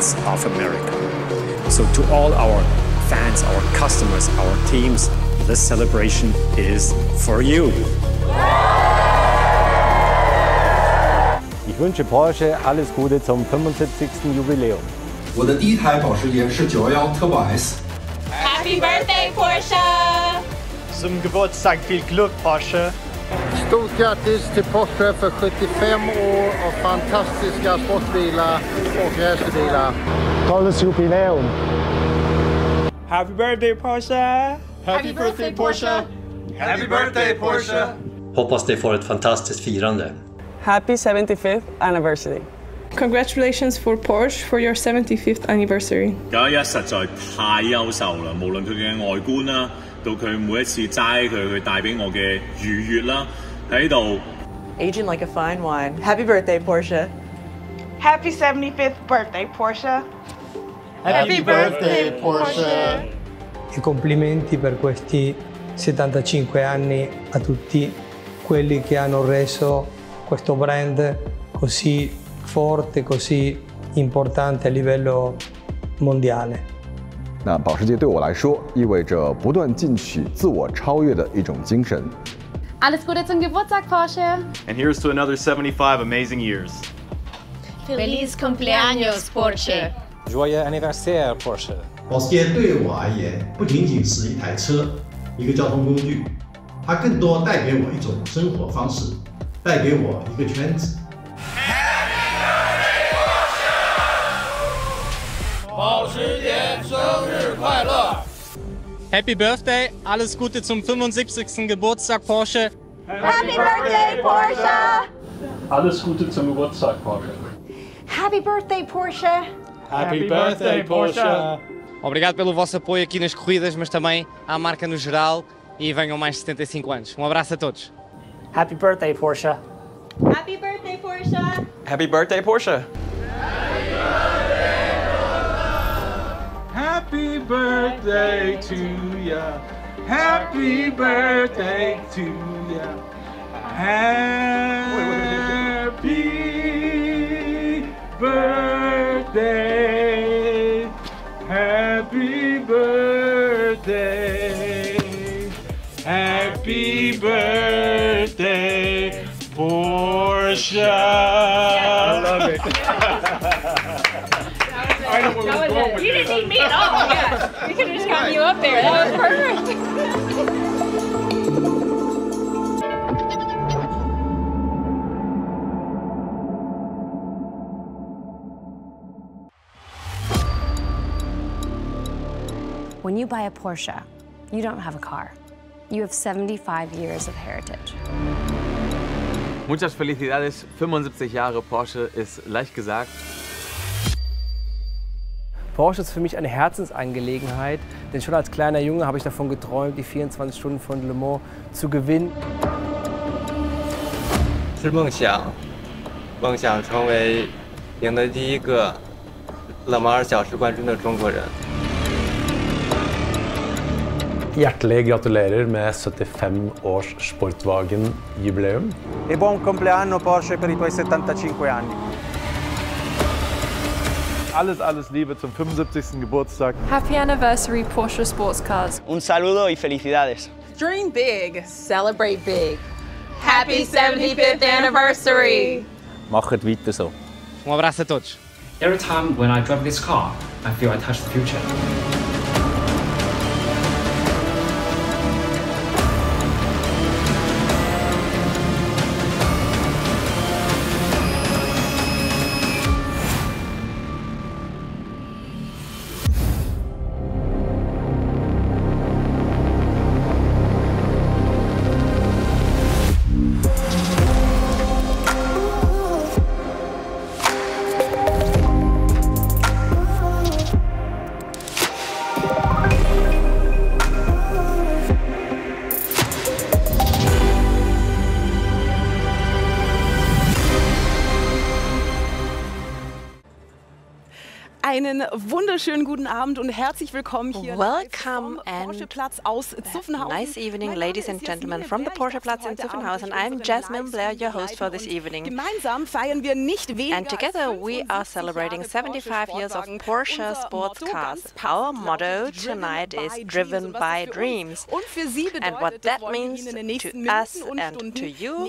streets of America. So to all our fans, our customers, our teams, this celebration is for you. Ich wünsche Porsche alles Gute zum 75. Jubiläum. 我的第一台保时捷是911 Turbo S。 Happy birthday, Porsche! Zum Geburtstag viel Glück, Porsche! Stort grattis till Porsche för 75 år av fantastiska sportbilar och racerbilar. Tolles Jubiläum! Happy birthday, Porsche! Happy birthday, Porsche! Happy birthday, Porsche! Hoppas ni får ett fantastiskt firande. Happy 75th anniversary. Congratulations for Porsche for your 75th anniversary. 911實在太優秀啦，無論佢嘅外觀啦，到佢每一次揸佢帶俾我嘅愉悅啦，喺度。Aging like a fine wine. Happy birthday, Porsche. Happy 75th birthday, Porsche. Happy birthday, Porsche. E complimenti per questi 75 anni a tutti quelli che hanno reso questo brand così forte, così importante a livello mondiale. 那保时捷对我来说意味着不断进取、自我超越的一种精神。 Alles Gute zum Geburtstag, Porsche! And here's to another 75 amazing years. Feliz cumpleaños, Porsche! Joyeux anniversaire, Porsche! 保时捷对我而言，不仅仅是一台车，一个交通工具，它更多带给我一种生活方式，带给我一个圈子。 保时捷生日快乐 Happy Birthday, alles Gute zum 75. Geburtstag, Porsche. Happy birthday, Porsche! Alles Gute zum Geburtstag, Porsche. Happy birthday, Porsche! Happy birthday, Porsche! Obrigado pelo vosso apoio aqui nas corridas, mas também à marca no geral e venham mais de 75 anos. Um abraço a todos. Happy birthday, Porsche. Happy birthday, Porsche! Happy birthday, Porsche! Happy birthday to ya. Happy birthday to ya. Happy birthday. Happy birthday. Happy birthday, Porsche. I love it. I know what was wrong with You didn't need me at all. Yeah, we could have just gotten you up there. That was perfect. When you buy a Porsche, you don't have a car. You have 75 years of heritage. Muchas felicidades, 75 Jahre Porsche ist leicht gesagt. Porsche ist für mich eine Herzensangelegenheit, denn schon als kleiner Junge habe ich davon geträumt, die 24 Stunden von Le Mans zu gewinnen. 是梦想成为赢得第一个勒马尔小时冠军的中国人。 Hjertelig gratulerer med 75 års Sportwagen-jubileum. E buon compleanno Porsche per i tuoi 75 anni. Alles Liebe zum 75. Geburtstag. Happy anniversary, Porsche Sports Cars. Un saludo y felicidades. Dream big, celebrate big. Happy 75th anniversary! Macht weiter so. Abraço a todos. Every time when I drive this car, I feel I touch the future. Einen wunderschönen guten Abend und herzlich willkommen hier vom Porsche Platz aus Zuffenhausen. Nice evening, ladies and gentlemen, from the Porsche Platz in Zuffenhausen. I'm Jasmine Blair, your host for this evening. Gemeinsam feiern wir nicht weniger and together we are celebrating 75 years of Porsche sports cars. Our motto tonight is driven by dreams. And what that means to us and to you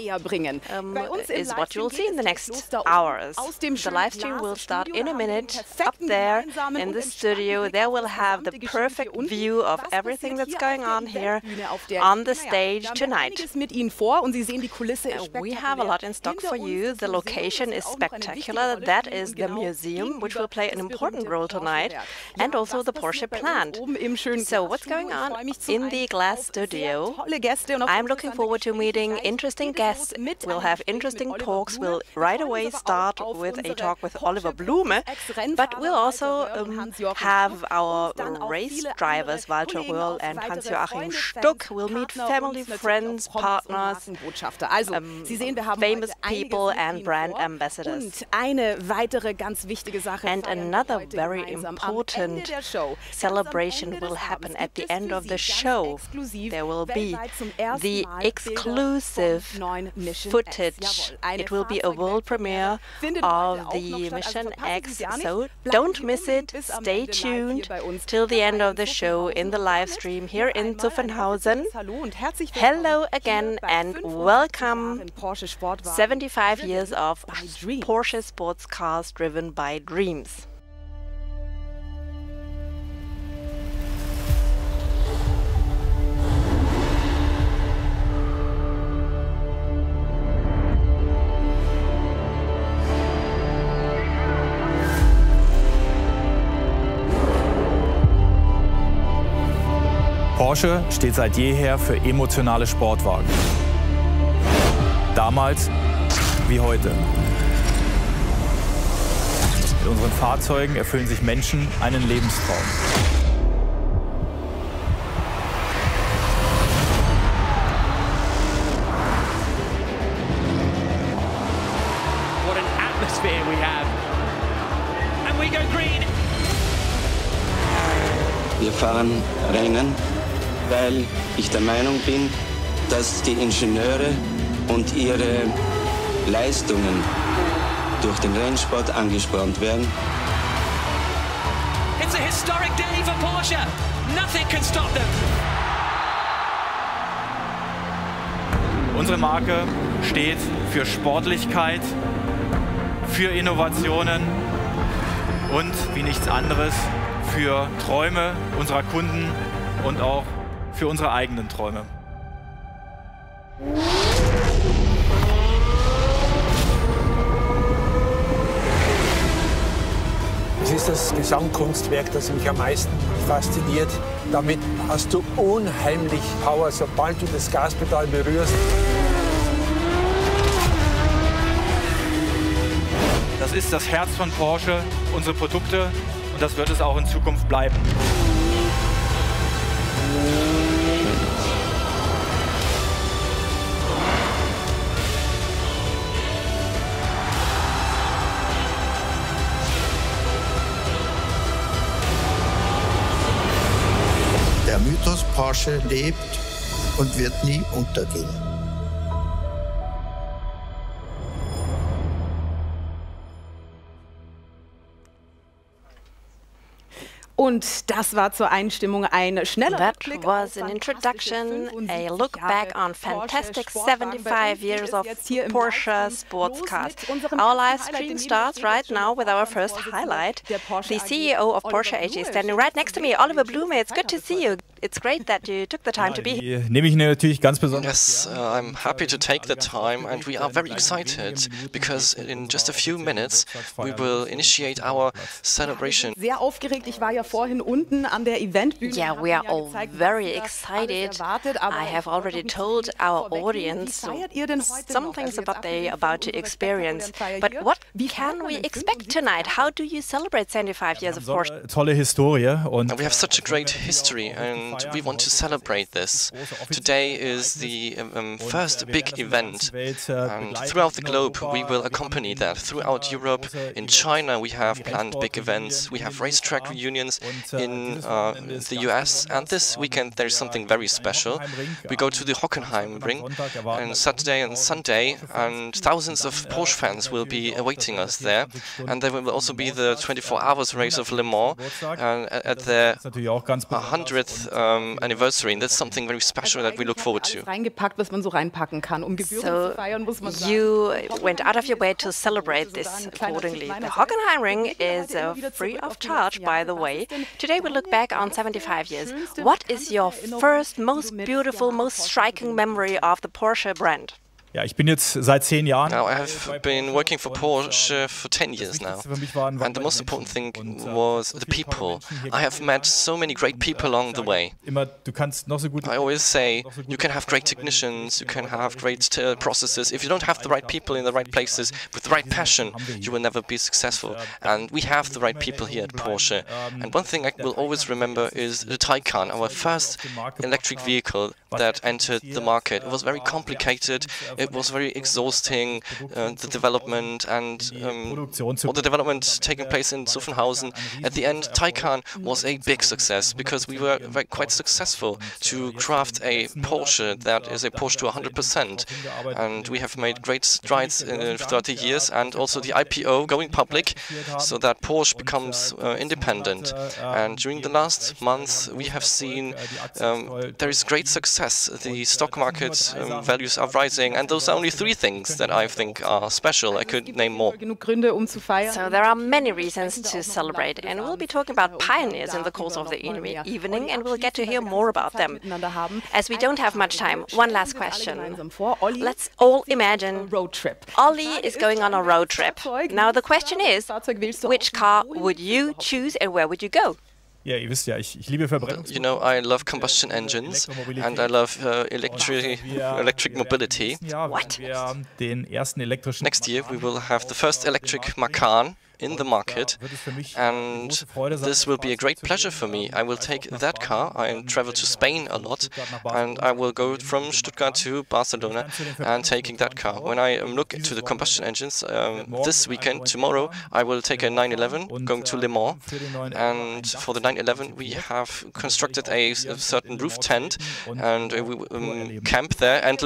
is what you'll see in the next hours. The live stream will start in a minute. Up there in the studio, there will have the perfect view of everything that's going on here on the stage tonight. We have a lot in stock for you. The location is spectacular. That is the museum, which will play an important role tonight, and also the Porsche plant. So what's going on in the glass studio? I'm looking forward to meeting interesting guests. We'll have interesting talks. We'll right away start with a talk with Oliver Blume, but we'll also have our race drivers, Walter Röhrl and Hans-Joachim Stuck. We'll meet family, friends, partners, famous people and brand ambassadors. And another very important celebration will happen at the end of the show. There will be the exclusive footage. It will be a world premiere of the Mission X, so don't miss it. Stay tuned till the end of the show in the live stream here in Zuffenhausen. Hello again and welcome. 75 years of Porsche sports cars driven by dreams. Porsche steht seit jeher für emotionale Sportwagen. Damals wie heute. Mit unseren Fahrzeugen erfüllen sich Menschen einen Lebenstraum. What an atmosphere we have. And we go green. Wir fahren Rennen, weil ich der Meinung bin, dass die Ingenieure und ihre Leistungen durch den Rennsport angespornt werden. It's a historic day for Porsche. Nothing can stop them. Unsere Marke steht für Sportlichkeit, für Innovationen und wie nichts anderes für Träume unserer Kunden und auch für unsere eigenen Träume. Es ist das Gesamtkunstwerk, das mich am meisten fasziniert. Damit hast du unheimlich Power, sobald du das Gaspedal berührst. Das ist das Herz von Porsche, unsere Produkte, und das wird es auch in Zukunft bleiben. Der Mythos Porsche lebt und wird nie untergehen. Und das war zur Einstimmung ein schneller That was an introduction, a look back on fantastic 75 years of Porsche sports cars. Our live stream starts right now with our first highlight. The CEO of Porsche AG is standing right next to me, Oliver Blume. It's good to see you. It's great that you took the time to be here. Nehme ich natürlich ganz besonders. Yes, I'm happy to take the time, and we are very excited because in just a few minutes we will initiate our celebration. Sehr aufgeregt. Ich war ja vorhin unten an der Eventbühne. Yeah, we are all very excited. I have already told our audience some things about they about to experience. But what can we expect tonight? How do you celebrate 75 years of Porsche? Tolle Historie und we have such a great history, and and we want to celebrate this. Today is the first big event, and throughout the globe we will accompany that. Throughout Europe, in China we have planned big events, we have racetrack reunions in the US, and this weekend there is something very special. We go to the Hockenheim Ring on Saturday and Sunday, and thousands of Porsche fans will be awaiting us there. And there will also be the 24 hours race of Le Mans at their 100th anniversary, and that's something very special that we look forward to. So you went out of your way to celebrate this accordingly. The Hockenheim Ring is free of charge, by the way. Today we look back on 75 years. What is your first, most beautiful, most striking memory of the Porsche brand? Ja, ich bin jetzt seit 10 Jahren. Now, I have been working for Porsche for 10 years now, and the most important thing was the people. I have met so many great people along the way. I always say, you can have great technicians, you can have great processes. If you don't have the right people in the right places with the right passion, you will never be successful. And we have the right people here at Porsche. And one thing I will always remember is the Taycan, our first electric vehicle that entered the market. It was very complicated. It was very exhausting, the development and all the development taking place in Zuffenhausen. At the end, Taycan was a big success because we were quite successful to craft a Porsche that is a Porsche to 100%. And we have made great strides throughout the years, and also the IPO going public so that Porsche becomes independent. And during the last months, we have seen there is great success. The stock market values are rising, and those are only 3 things that I think are special. I could name more. So there are many reasons to celebrate, and we'll be talking about pioneers in the course of the evening, and we'll get to hear more about them. As we don't have much time, one last question. Let's all imagine Olli is going on a road trip. Now the question is, which car would you choose and where would you go? Ja, ihr wisst ja, ich liebe Verbrenner. You know, I love combustion engines and I love electric mobility. What? Next year we will have the first electric Macan in the market, and this will be a great pleasure for me. I will take that car. I travel to Spain a lot, and I will go from Stuttgart to Barcelona and taking that car. When I look into the combustion engines this weekend, tomorrow, I will take a 911 going to Le Mans, and for the 911 we have constructed a certain roof tent, and we will camp there and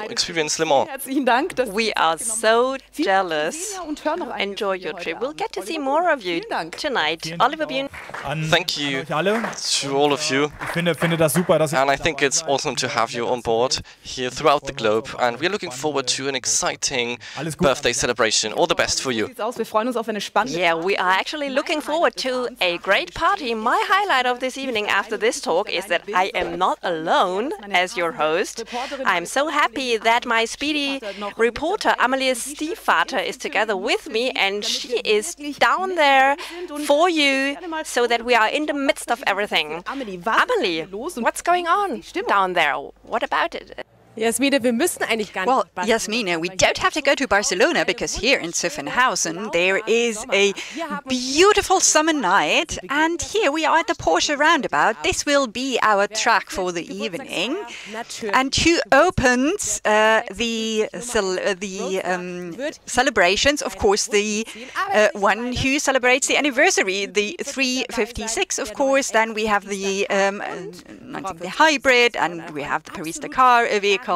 experience Le Mans. We are so jealous. Enjoy your trip. We'll get to see more of you tonight. Oliver Bune. Thank you to all of you. And I think it's awesome to have you on board here throughout the globe. And we're looking forward to an exciting birthday celebration. All the best for you. Yeah, we are actually looking forward to a great party. My highlight of this evening after this talk is that I am not alone as your host. I'm so happy that my speedy reporter Amelie's Stiefvater is together with me, and she is down there for you so that we are in the midst of everything. Amelie, what's going on down there? What about it? Jasmine, we don't have to go to Barcelona because here in Zuffenhausen there is a beautiful summer night, and here we are at the Porsche roundabout. This will be our track for the evening. And who opens the celebrations? Of course, the one who celebrates the anniversary, the 356, of course. Then we have the hybrid, and we have the Paris-Dakar vehicle,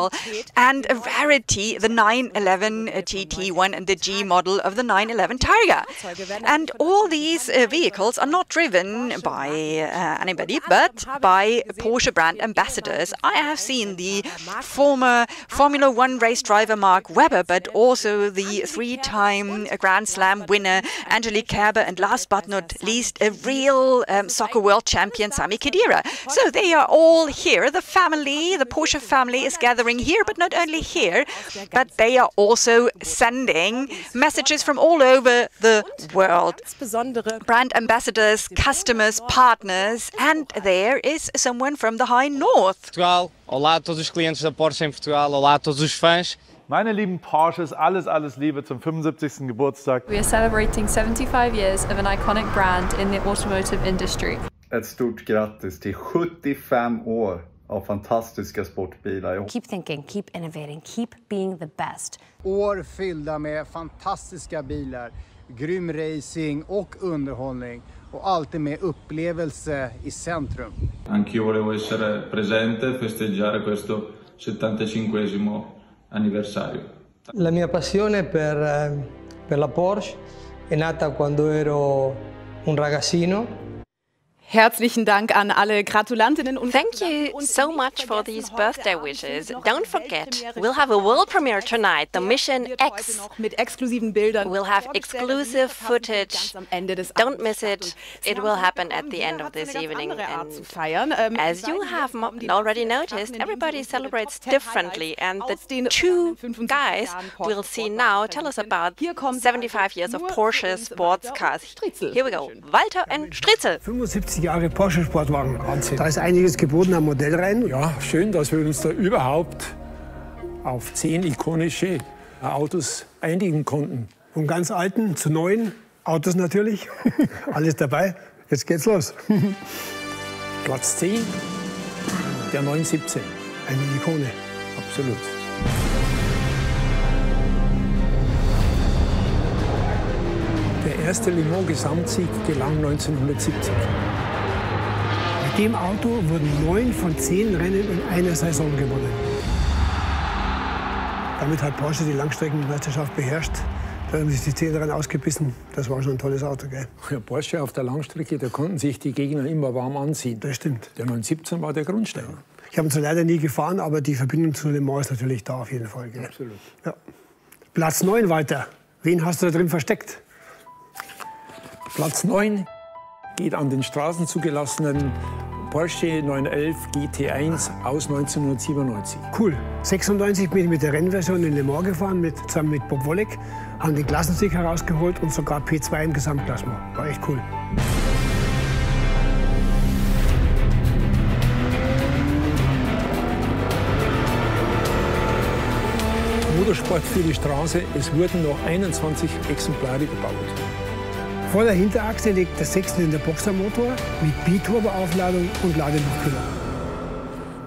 and a rarity, the 911 GT1 and the G model of the 911 Targa. And all these vehicles are not driven by anybody, but by Porsche brand ambassadors. I have seen the former Formula 1 race driver Mark Webber, but also the 3-time Grand Slam winner Angelique Kerber, and last but not least, a real soccer world champion Sami Khedira. So they are all here. The family, the Porsche family, is gathering here, but not only here, but they are also sending messages from all over the world. Brand ambassadors, customers, partners, and there is someone from the high north. Portugal, olá a todos os clientes da Porsche em Portugal, olá a todos os fãs. Meine lieben Porsches, alles Liebe zum 75. Geburtstag. We are celebrating 75 years of an iconic brand in the automotive industry. ett stort grattis till 75 år av fantastiska sportbilar. Keep thinking, keep innovating, keep being the best. År fyllda med fantastiska bilar, grym racing och underhållning och alltid med upplevelse i centrum. Anch'io volevo essere presente e festeggiare questo 75esimo anniversario. La mia passione per la Porsche è nata quando ero un ragazzino. Herzlichen Dank an alle Gratulantinnen und Thank you so much for these birthday wishes. Don't forget, we'll have a world premiere tonight, the Mission X. Mit exklusiven Bildern. We'll have exclusive footage. Don't miss it. It will happen at the end of this evening. And as you have already noticed, everybody celebrates differently. And the two guys we'll see now tell us about 75 years of Porsche sports cars. Here we go. Walter and Stritzel. 75 Jahre Porsche Sportwagen. Wahnsinn. Da ist einiges geboten am Modellreihen. Ja, schön, dass wir uns da überhaupt auf 10 ikonische Autos einigen konnten. Von ganz alten zu neuen Autos natürlich. Alles dabei. Jetzt geht's los. Platz 10, der 917. Eine Ikone, absolut. Der erste Le Mans Gesamtsieg gelang 1970. Mit dem Auto wurden 9 von 10 Rennen in einer Saison gewonnen. Damit hat Porsche die Langstreckenmeisterschaft beherrscht. Da haben sich die 10 Rennen ausgebissen. Das war schon ein tolles Auto, gell? Ja, Porsche auf der Langstrecke, da konnten sich die Gegner immer warm anziehen. Das stimmt. Der 917 war der Grundstein. Ja. Ich habe ihn zwar leider nie gefahren, aber die Verbindung zu Le Mans ist natürlich da auf jeden Fall, gell? Absolut. Ja. Platz 9 weiter. Wen hast du da drin versteckt? Platz 9 geht an den straßenzugelassenen Porsche 911 GT1 aus 1997. Cool. 96 bin ich mit der Rennversion in Le Mans gefahren, zusammen mit Bob Wollek, haben den Klassensieg herausgeholt und sogar P2 im Gesamtklassement. War echt cool. Motorsport für die Straße, es wurden noch 21 Exemplare gebaut. Vor der Hinterachse liegt der 6-Zylinder Boxermotor mit Biturboaufladung und Ladeluftkühler.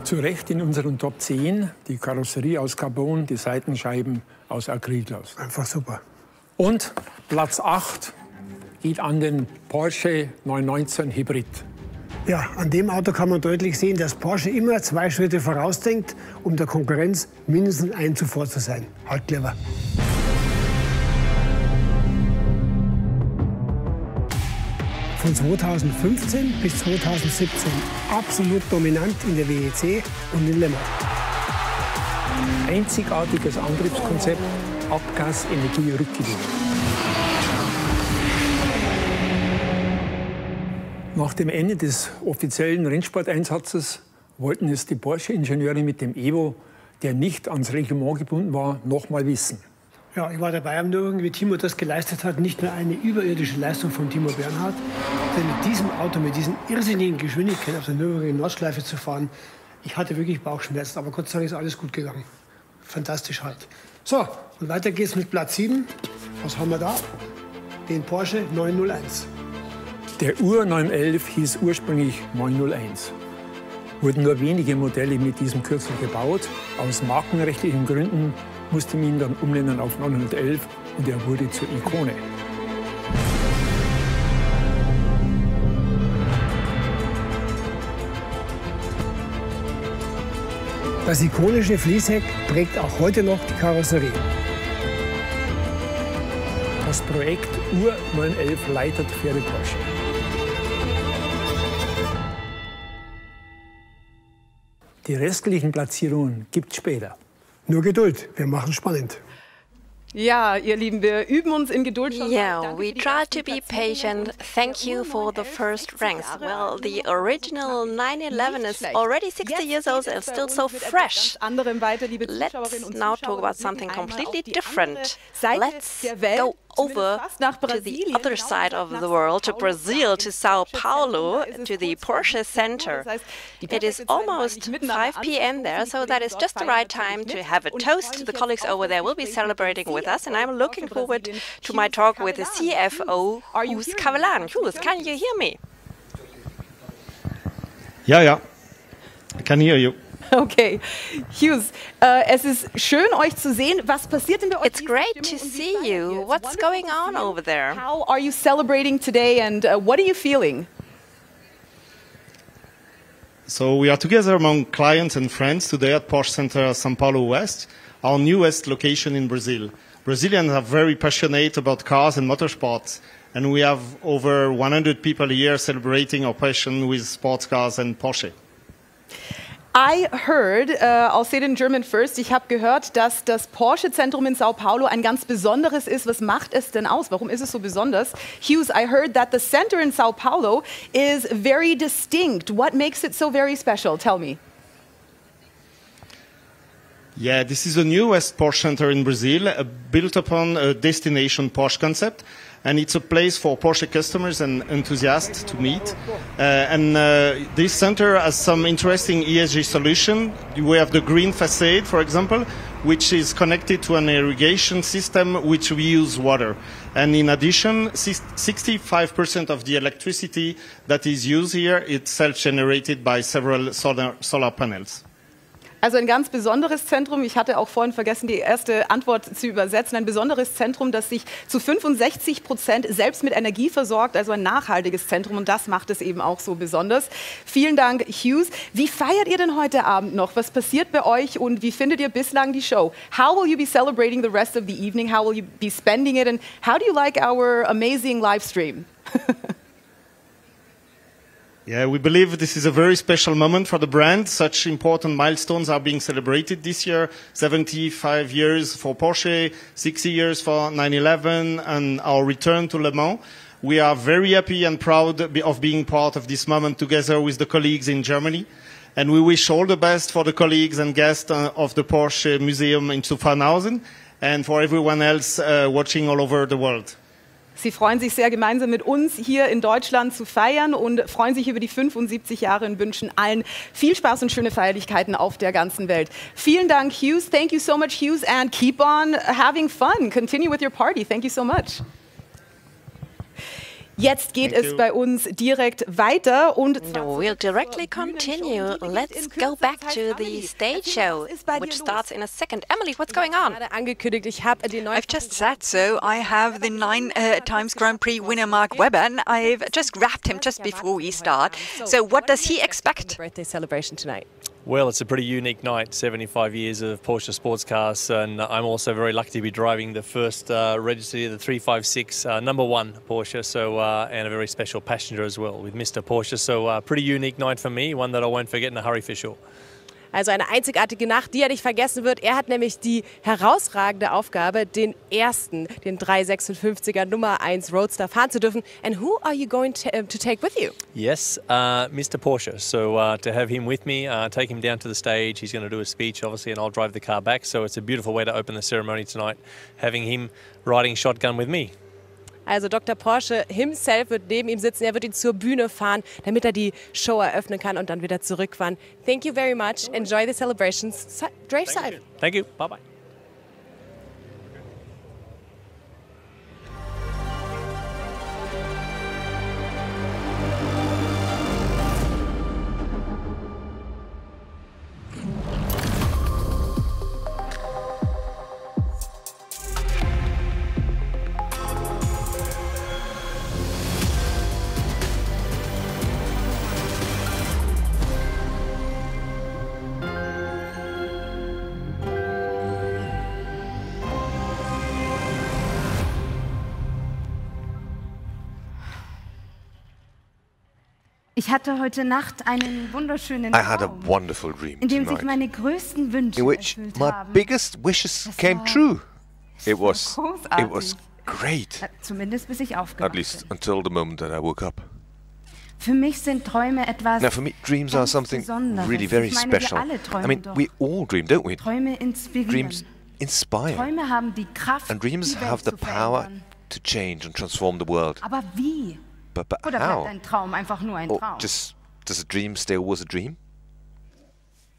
Zu Recht in unseren Top 10 die Karosserie aus Carbon, die Seitenscheiben aus Acrylglas. Einfach super. Und Platz 8 geht an den Porsche 919 Hybrid. Ja, an dem Auto kann man deutlich sehen, dass Porsche immer 2 Schritte vorausdenkt, um der Konkurrenz mindestens einen zuvor zu sein. Halt clever. Von 2015 bis 2017 absolut dominant in der WEC und in Le Mans. Einzigartiges Antriebskonzept, Abgas, Energie, Rückgewinnung. Nach dem Ende des offiziellen Rennsporteinsatzes wollten es die Porsche-Ingenieure mit dem Evo, der nicht ans Reglement gebunden war, noch mal wissen. Ja, ich war dabei am Nürburgring, wie Timo das geleistet hat. Nicht nur eine überirdische Leistung von Timo Bernhard, denn mit diesem Auto, mit diesen irrsinnigen Geschwindigkeiten auf der Nürburgring Nordschleife zu fahren, ich hatte wirklich Bauchschmerzen, aber Gott sei Dank ist alles gut gegangen. Fantastisch halt. So, und weiter geht's mit Platz 7. Was haben wir da? Den Porsche 901. Der Ur-911 hieß ursprünglich 901. Wurden nur wenige Modelle mit diesem Kürzel gebaut. Aus markenrechtlichen Gründen musste man ihn dann umnennen auf 911 und er wurde zur Ikone. Das ikonische Fließheck prägt auch heute noch die Karosserie. Das Projekt Ur 911 leitet Pferde Porsche. Die restlichen Platzierungen gibt's später. Nur Geduld, wir machen spannend. Ja, ihr Lieben, wir üben uns in Geduld. Yeah, we try to be patient. Thank you for the first ranks. Well, the original 911 is already 60 years old and still so fresh. Let's now talk about something completely different. Let's go over to the other side of the world, to Brazil, to Sao Paulo, to the Porsche Center. It is almost 5 p.m. there, so that is just the right time to have a toast. The colleagues over there will be celebrating with us, and I'm looking forward to my talk with the CFO, Hus Kavelan. Hus, can you hear me? Ja, ja. I can hear you. Okay. Hughes, es ist schön, euch zu sehen. Was passiert denn bei euch? It's great to see you. What's going on over there? How are you celebrating today and what are you feeling? So we are together among clients and friends today at Porsche Center São Paulo West, our newest location in Brazil. Brazilians are very passionate about cars and motorsports, and we have over 100 people here celebrating our passion with sports cars and Porsche. I heard, I'll say it in German first, ich habe gehört, dass das Porsche-Zentrum in Sao Paulo ein ganz besonderes ist. Was macht es denn aus? Warum ist es so besonders? Hughes, I heard that the center in Sao Paulo is very distinct. What makes it so very special? Tell me. Yeah, this is the newest Porsche Center in Brazil, built upon a destination Porsche concept. And it's a place for Porsche customers and enthusiasts to meet. This center has some interesting ESG solution. We have the green facade, for example, which is connected to an irrigation system which reuse water. And in addition, 65% of the electricity that is used here is self-generated by several solar panels. Also ein ganz besonderes Zentrum. Ich hatte auch vorhin vergessen, die erste Antwort zu übersetzen. Ein besonderes Zentrum, das sich zu 65% selbst mit Energie versorgt, also ein nachhaltiges Zentrum. Und das macht es eben auch so besonders. Vielen Dank, Hughes. Wie feiert ihr denn heute Abend noch? Was passiert bei euch und wie findet ihr bislang die Show? How will you be celebrating the rest of the evening? How will you be spending it? And how do you like our amazing live stream? Yeah, we believe this is a very special moment for the brand. Such important milestones are being celebrated this year. 75 years for Porsche, 60 years for 911, and our return to Le Mans. We are very happy and proud of being part of this moment together with the colleagues in Germany. And we wish all the best for the colleagues and guests of the Porsche Museum in 2000 and for everyone else watching all over the world. Sie freuen sich sehr, gemeinsam mit uns hier in Deutschland zu feiern und freuen sich über die 75 Jahre und wünschen allen viel Spaß und schöne Feierlichkeiten auf der ganzen Welt. Vielen Dank, Hughes. Thank you so much, Hughes, and keep on having fun. Continue with your party. Thank you so much. Jetzt geht es bei uns direkt weiter und we'll directly continue. Let's go back to the stage show, which starts in a second. Emily, what's going on? I've just said so. I have the 9 times Grand Prix winner Mark Webber, and I've just grabbed him just before we start. So what does he expect? Birthday celebration tonight. Well, it's a pretty unique night, 75 years of Porsche sports cars, and I'm also very lucky to be driving the first registered, the 356 #1 Porsche, so and a very special passenger as well with Mr. Porsche, so pretty unique night for me, one that I won't forget in a hurry for sure. Also eine einzigartige Nacht, die er nicht vergessen wird. Er hat nämlich die herausragende Aufgabe, den 356er Nummer 1 Roadster fahren zu dürfen. And who are you going to take with you? Yes, Mr. Porsche. So to have him with me, take him down to the stage. He's going to do a speech, obviously, and I'll drive the car back. So it's a beautiful way to open the ceremony tonight, having him riding shotgun with me. Also Dr. Porsche himself wird neben ihm sitzen, er wird ihn zur Bühne fahren, damit er die Show eröffnen kann und dann wieder zurückfahren. Thank you very much. Enjoy the celebrations. Drive safe. Thank you. Bye-bye. Ich hatte heute Nacht einen wunderschönen I had a wonderful dream in dem sich tonight, meine größten Wünsche in which erfüllt my haben. biggest wishes came true. It was great. Zumindest bis ich At aufgewacht least bin. until the moment that I woke up. Für mich sind Träume etwas Now, for me, dreams are ganz something Besonderes. really very Ich meine, special. wir alle träumen I mean, doch. we all dream, don't we? Träume inspirieren. Dreams inspire. Träume haben die Kraft, And dreams die Welt have the zu power verändern. to change and transform the world. Aber wie? But Oder bleibt how? ein Traum einfach nur ein Or Traum? just does a dream stay always a dream?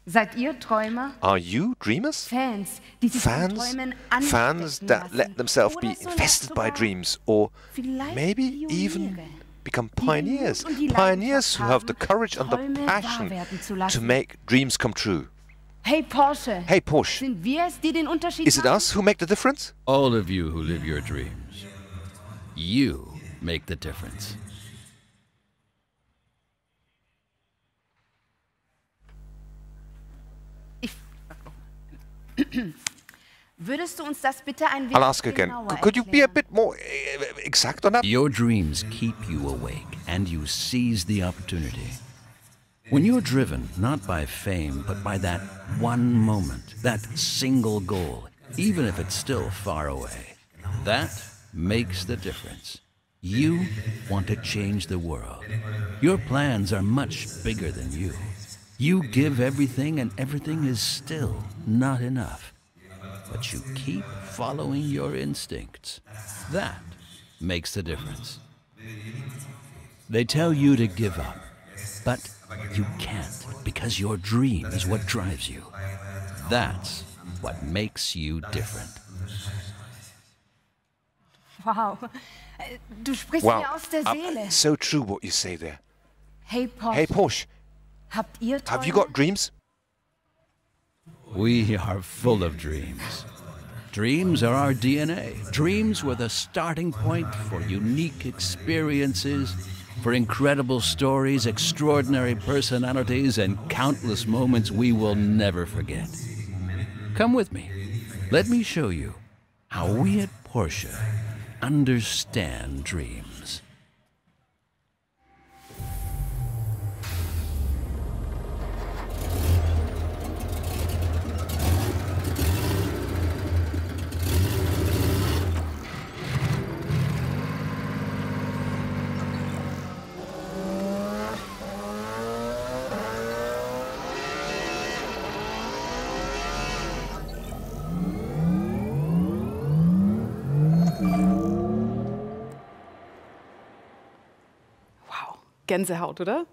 Seid ihr Träumer? Are you dreamers? Fans, die sich von Fans? Träumen Fans anstecken that lassen. let themselves be Oder so infested by sogar dreams, or vielleicht maybe Pioniere. even become pioneers. Pioneers who have the courage and the passion to make dreams come true. Hey Porsche. Hey Porsche. Sind wir es, die den Unterschied Is it us who make the difference? All of you who live your dreams. You make the difference. Würdest du uns das bitte ein I'll ask again. Could you be a bit more exact on that? Your dreams keep you awake and you seize the opportunity. When you're driven not by fame, but by that one moment, that single goal, even if it's still far away, that makes the difference. You want to change the world. Your plans are much bigger than you. You give everything and everything is still not enough. But you keep following your instincts. That makes the difference. They tell you to give up, but you can't because your dream is what drives you. That's what makes you different. Wow. Du sprichst Wow. mir aus der Seele. So true what you say there. Hey Porsche. Hey Porsche. Habt ihr Have you Träume? got dreams? We are full of dreams. Dreams are our DNA. Dreams were the starting point for unique experiences, for incredible stories, extraordinary personalities, and countless moments we will never forget. Come with me. Let me show you how we at Porsche understand dreams. Gänsehaut, oder?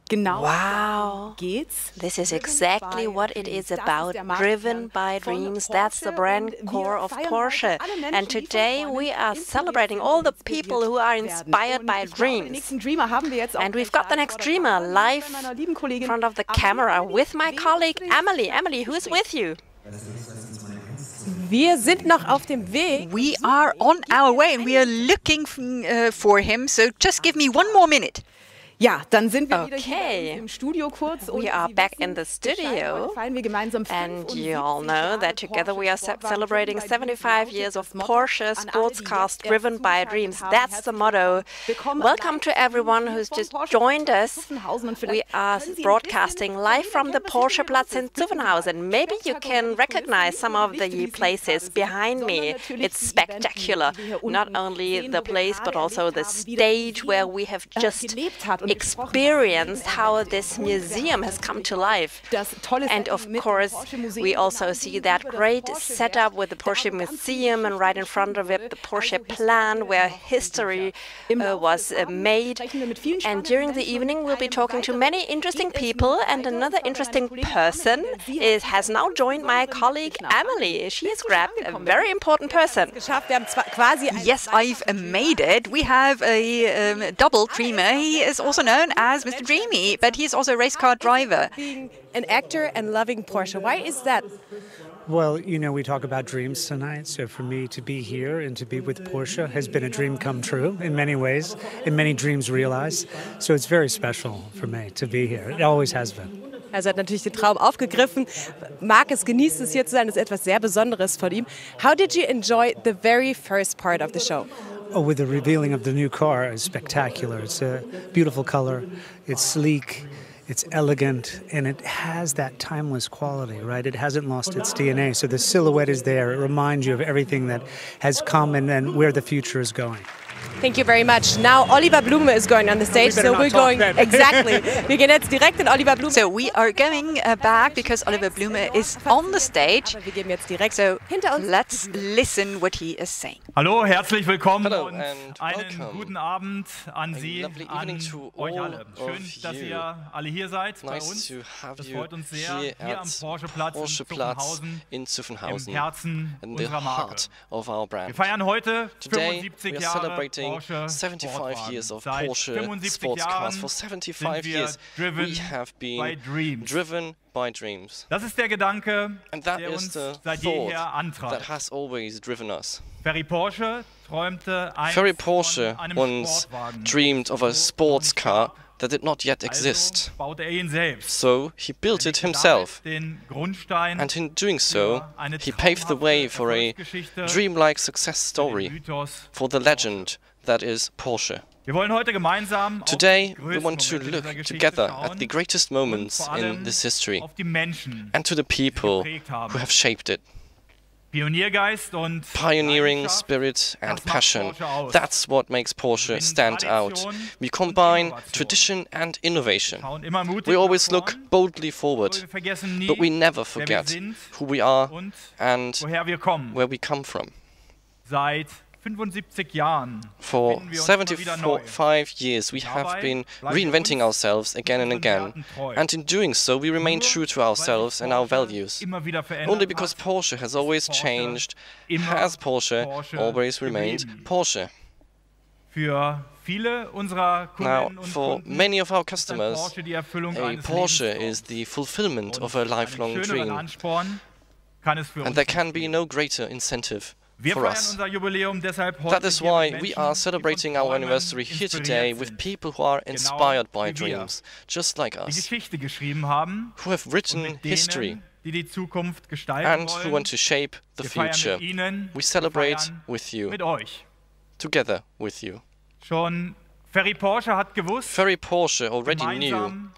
Genau. Wow. Geht's. This is exactly what it is about. Driven by dreams. That's the brand core of Porsche. And today we are celebrating all the people who are inspired by dreams. And we've got the next dreamer live in front of the camera with my colleague Emily. Emily, who is with you? Wir sind noch auf dem Weg. We are on our way and we are looking for him. So just give me one more minute. Ja, dann sind wir wieder hier im Studio kurz. We are back in the studio, and you all know that together we are celebrating 75 years of Porsche sports cars driven by dreams. That's the motto. Welcome to everyone who's just joined us. We are broadcasting live from the Porsche Platz in Zuffenhausen. Maybe you can recognize some of the places behind me. It's spectacular. Not only the place, but also the stage where we have just experienced how this museum has come to life. And of course, we also see that great setup with the Porsche Museum, and right in front of it, the Porsche plant where history was made. And during the evening, we'll be talking to many interesting people, and another interesting person has now joined my colleague Emily. She has grabbed a very important person. Yes, I've made it. We have a double dreamer. He is also known as Mr. Dreamy, but he's also a race car driver. Being an actor and loving Porsche, why is that? Well, you know, we talk about dreams tonight, so for me to be here and to be with Porsche has been a dream come true in many ways, and many dreams realized. So it's very special for me to be here. It always has been. Also hat natürlich den Traum aufgegriffen, mag es, genießt es hier zu sein, das ist etwas sehr Besonderes von ihm. How did you enjoy the very first part of the show? Oh, with the revealing of the new car is spectacular. It's a beautiful color, it's sleek, it's elegant, and it has that timeless quality, right? It hasn't lost its DNA. So the silhouette is there. It reminds you of everything that has come and where the future is going. Thank you very much. Now Oliver Blume is going on the stage, so we're going exactly. Wir gehen jetzt direkt in Oliver Blume. So we are going back because Oliver Blume is on the stage. Wir gehen jetzt direkt so hinter uns. Let's listen what he is saying. Hallo, herzlich willkommen Hello, und and einen welcome. guten Abend an Sie, an to euch all alle. Schön, of dass you. ihr alle hier seid bei Nice uns. to have Das you freut uns sehr, here hier at am Porsche-Platz in im Zuffenhausen, Herzen in the unserer Marke. heart of our brand. Wir feiern heute Today 75 we are Jahre celebrating celebrating 75 years of Porsche sports cars. For 75 years, we have been driven by dreams. Das ist der Gedanke, and that der is uns the seit thought jeher antreibt. that has always driven us. Ferry Porsche träumte Ferry einst Porsche von einem once Sportwagen. dreamed of a sports car that did not yet exist. Also baute ihn selbst. So he built it himself, Den Grundstein and in doing so, he paved the way for a dreamlike success story, for the legend that is Porsche. Wir wollen heute gemeinsam Today, auf die we want to größten Momente look dieser Geschichte together schauen at the greatest moments und vor in allem this history auf die Menschen, and to the people geprägt haben. who have shaped it. Pioniergeist und Pioneering Leidenschaft, spirit and das macht passion. Porsche aus. That's what makes Porsche stand out. We combine tradition and innovation. Schauen immer mutig We always nach look vorn, boldly aber forward, wir vergessen nie, but we never wer wir forget sind who we are und and woher wir kommen. where we come from. Seit 75 Jahren For finden wir uns immer wieder neu. 75 years, we have been reinventing ourselves again and again, and in doing so, we remain true to ourselves and our values. Immer wieder verändert Only because hat, Porsche has always changed, has Porsche always remained Porsche. Für viele unserer Now, Kundinnen und for Kunden many of our ist ein customers, Porsche die Erfüllung a eines Porsche Lebenstraums. is the fulfillment of a Einen lifelong schöneren dream, Ansporn kann es für and uns there nicht can be geben. no greater incentive Wir for feiern us. unser Jubiläum deshalb heute That is hier why mit we Menschen, are die celebrating von our Träumen anniversary here inspiriert today sind, with people who are genau inspired by wie wir, dreams, just like die us, Geschichte geschrieben haben who have und written mit denen, history die die Zukunft gestalten and who wollen. want to shape the Wir feiern future. mit Ihnen, We wir celebrate feiern with you, mit euch. together with you. Schon Ferry Porsche hat gewusst, Ferry Porsche already knew, gemeinsam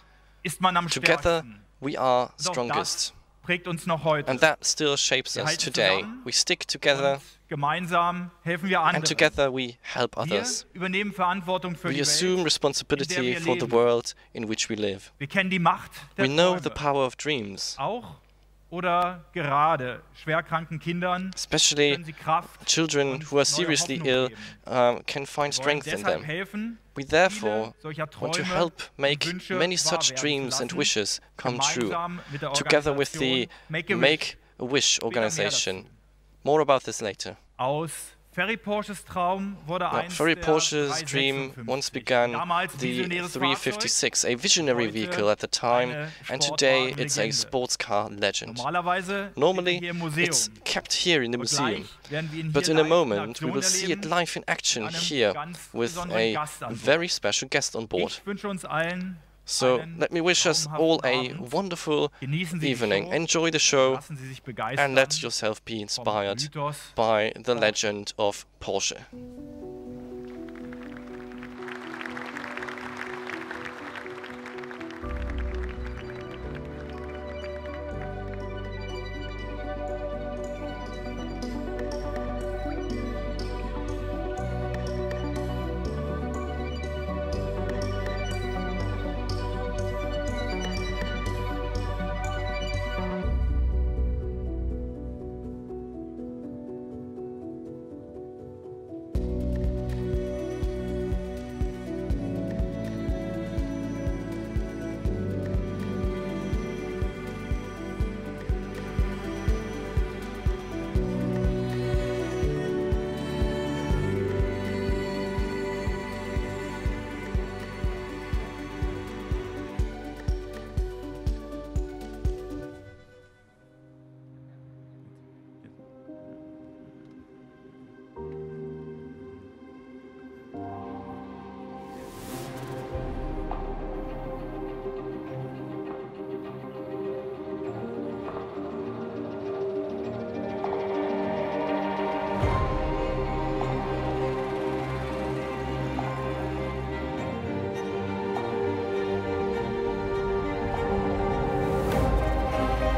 ist man am together stärksten. we are Und auch strongest. das prägt uns noch heute. And that still shapes Wir us halten today. zusammen We stick together, und gemeinsam helfen wir and anderen. together we help Wir others. übernehmen Verantwortung für We die assume Welt, responsibility wir for the leben. world in which we live. Wir kennen die Macht der We know the Träume. power of dreams, Auch oder gerade schwerkranken Kindern especially können sie Kraft children und who are neue seriously Hoffnung ill geben. can find Wir wollen strength in deshalb them. helfen, We therefore viele solcher want to Träume help make und Wünsche many wahr such werden dreams zu and lassen, wishes come true, gemeinsam mit der together with the Organisation Make-A-Wish organization. More about this later. Aus Ferry Porsches Traum wurde Now, einst Ferry der Porsche's dream 356. once began Damals the visionäres 356, a visionary Heute vehicle at the time, eine and today it's a Sportwagenlegende. sports car legend. Normalerweise Normally, steht er hier im Museum. it's kept here in the Und museum, gleich werden wir ihn but hier in a live moment we Aktion will see it erleben live in action mit einem here ganz with besonderen a Gast an Bord. very special guest on board. Ich wünsche uns allen So einen let me wish us all traumhaften a Abend. wonderful Genießen Sie die evening. Show, Enjoy the show lassen Sie sich and begeistern let yourself be vom inspired Mythos by the legend of Porsche.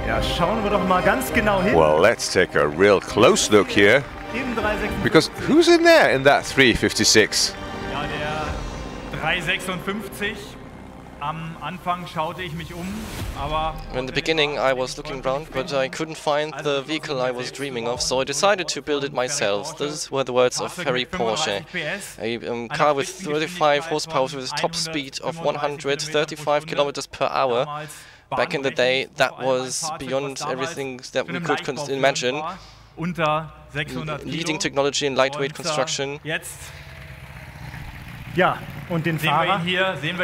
Ja, schauen wir doch mal ganz genau hin. Well, let's take a real close look here. Im 356. Because who's in there in that 356? Ja, der 356. Am Anfang schaute ich mich aber In the beginning I was looking around, but I couldn't find the vehicle I was dreaming of, so I decided to build it myself. Those were the words of Ferry Porsche. A car with 35 horsepower with a top speed of 135 kilometers per hour. Back in the day, that was beyond everything that we could imagine. unter 600 Leading Kilo. technology in lightweight Und, construction. Jetzt Ja, und den Fahrer.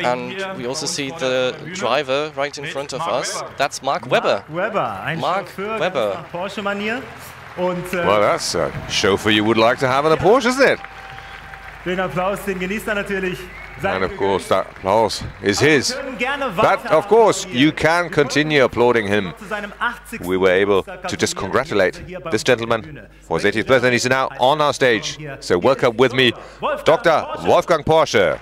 And we also see the driver right in front of us. That's Mark Webber. Mark Webber. Porsche-Manier. Und, well, that's a chauffeur you would like to have in a Porsche, isn't it? Den Applaus, den genießt er natürlich. And of course, that applause is his. But of course, you can continue applauding him. We were able to just congratulate this gentleman for his 80th birthday, and he's now on our stage. So welcome with me, Dr. Wolfgang Porsche.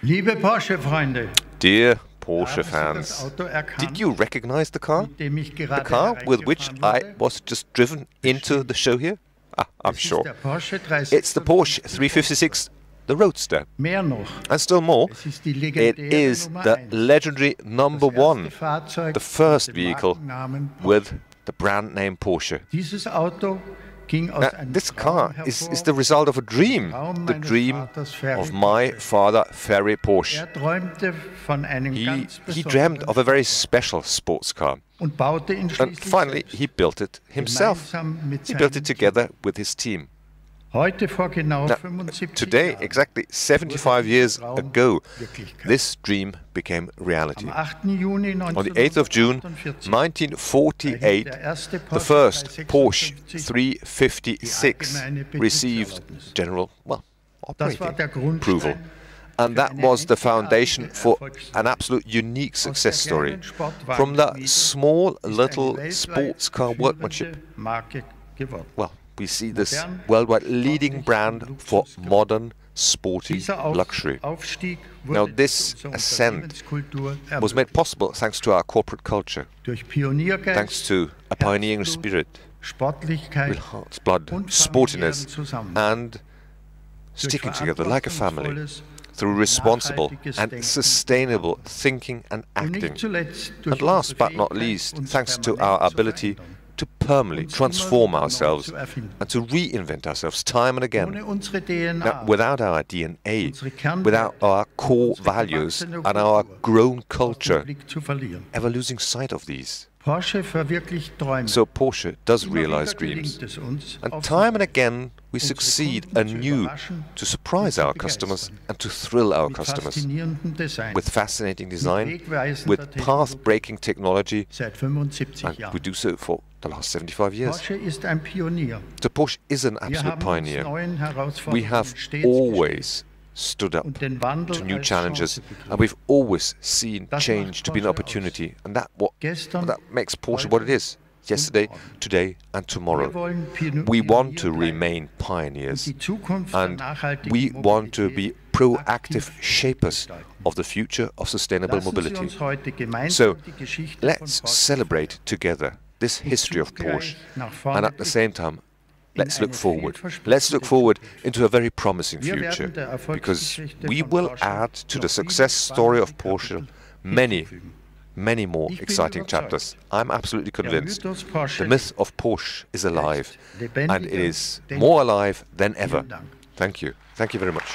Liebe Porsche-Freunde, dear Porsche fans, did you recognize the car? The car with which I was just driven into the show here? Ah, I'm sure. It's the Porsche 356, the Roadster. And still more, it is the legendary #1, the first vehicle with the brand name Porsche. Now, this car is the result of a dream, the dream of my father, Ferry Porsche. He dreamt of a very special sports car. And finally, he built it himself. He built it together with his team. Now, today, exactly 75 years ago, this dream became reality. On the 8th of June 1948, the first Porsche 356 received general, operating approval. And that was the foundation for an absolute unique success story. From the small little sports car workmanship, well, we see this worldwide leading brand for modern, sporty luxury. Now, this ascent was made possible thanks to our corporate culture, thanks to a pioneering spirit, with heart's blood, sportiness, and sticking together like a family through responsible and sustainable thinking and acting. And last but not least, thanks to our ability to permanently transform ourselves and to reinvent ourselves time and again. Now, without our DNA, without our core values and our grown culture, ever losing sight of these. So Porsche does realize dreams, and time and again we succeed anew to surprise our customers and to thrill our customers with fascinating design, with path-breaking technology, and we do so for the last 75 years. So Porsche is an absolute pioneer. We have always stood up to new challenges, and we've always seen change to be an opportunity, and that makes Porsche what it is. Yesterday, today and tomorrow. We want to remain pioneers, and we want to be proactive shapers of the future of sustainable mobility. So let's celebrate together this history of Porsche, and at the same time let's look forward. Let's look forward into a very promising future, because we will add to the success story of Porsche many more exciting chapters. I'm absolutely convinced the myth of Porsche is alive, and it is more alive than ever. Thank you. Thank you very much.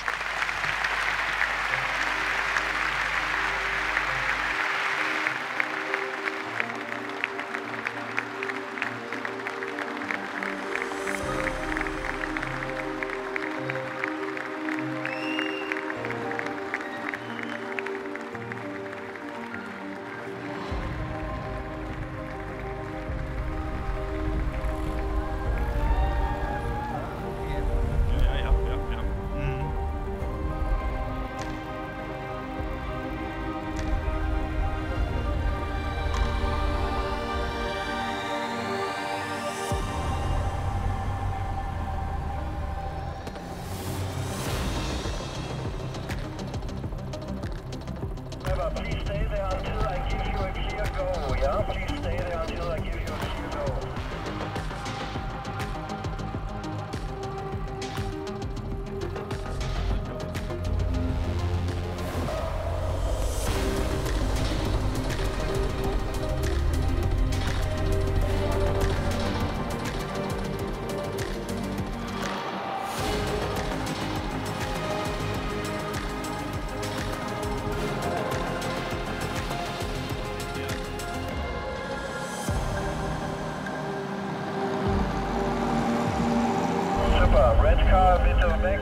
Super, Red Car bitte weg.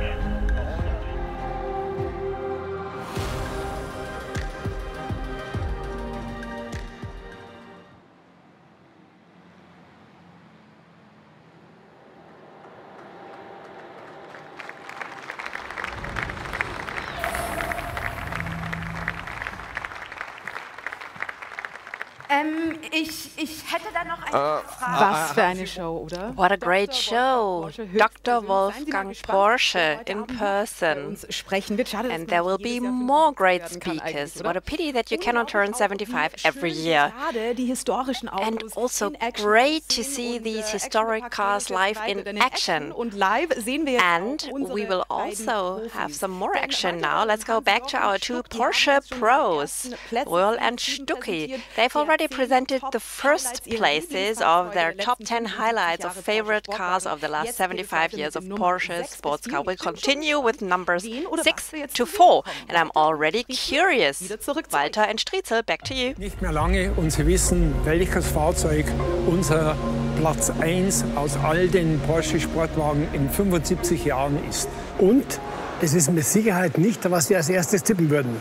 Ich hätte da noch eine Frage. Was für eine Show, oder? What a great show. Dr. Wolfgang Porsche in person. And there will be more great speakers. What a pity that you cannot turn 75 every year. And also great to see these historic cars live in action. And we will also have some more action now. Let's go back to our two Porsche pros, Röhrl and Stucki. They've already presented the first places of their top 10 highlights of favorite cars of the last 75 years of Porsche sports car. We'll continue with numbers 6 to 4. And I'm already curious. Walter and Striezel, back to you. Nicht mehr lange und Sie wissen, welches Fahrzeug unser Platz 1 aus all den Porsche Sportwagen in 75 Jahren ist. Und es ist mit Sicherheit nicht, was wir als erstes tippen würden.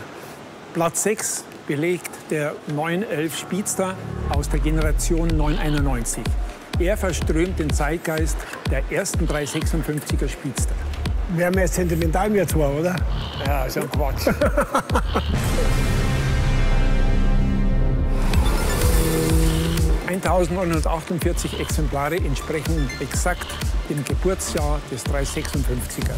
Platz 6 belegt der 911 Speedster aus der Generation 991. Er verströmt den Zeitgeist der ersten 356er Speedster. Wären wir jetzt sentimental mir zwar, oder? Ja, ist ja Quatsch. (1948) Exemplare entsprechen exakt dem Geburtsjahr des 356er.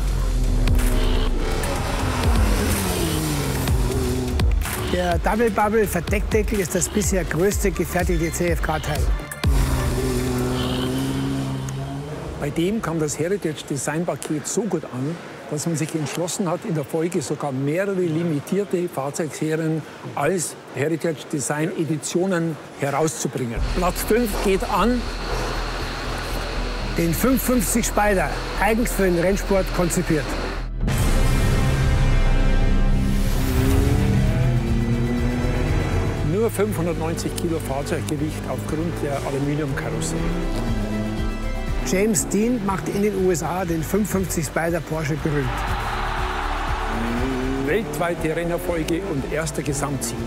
Der Double Bubble Verdeckdeckel ist das bisher größte gefertigte CFK-Teil. Bei dem kam das Heritage Design Paket so gut an, dass man sich entschlossen hat, in der Folge sogar mehrere limitierte Fahrzeugserien als Heritage Design Editionen herauszubringen. Platz 5 geht an den 550 Spider, eigens für den Rennsport konzipiert. Nur 590 Kilo Fahrzeuggewicht aufgrund der Aluminiumkarosserie. James Dean macht in den USA den 550 Spider Porsche berühmt. Weltweite Rennerfolge und erster Gesamtsieg.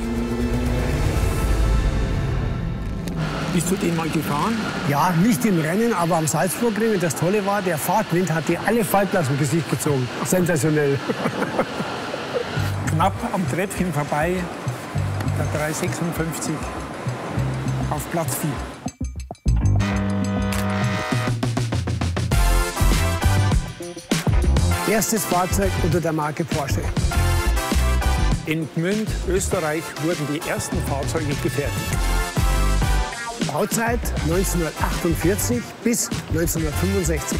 Bist du den mal gefahren? Ja, nicht im Rennen, aber am Salzburgring. Und das Tolle war, der Fahrtwind hat dir alle Falten aus dem Gesicht gezogen. Sensationell. Knapp am Treppchen vorbei. Der 356 auf Platz 4. Erstes Fahrzeug unter der Marke Porsche. In Gmünd, Österreich, wurden die ersten Fahrzeuge gefertigt. Bauzeit 1948 bis 1965.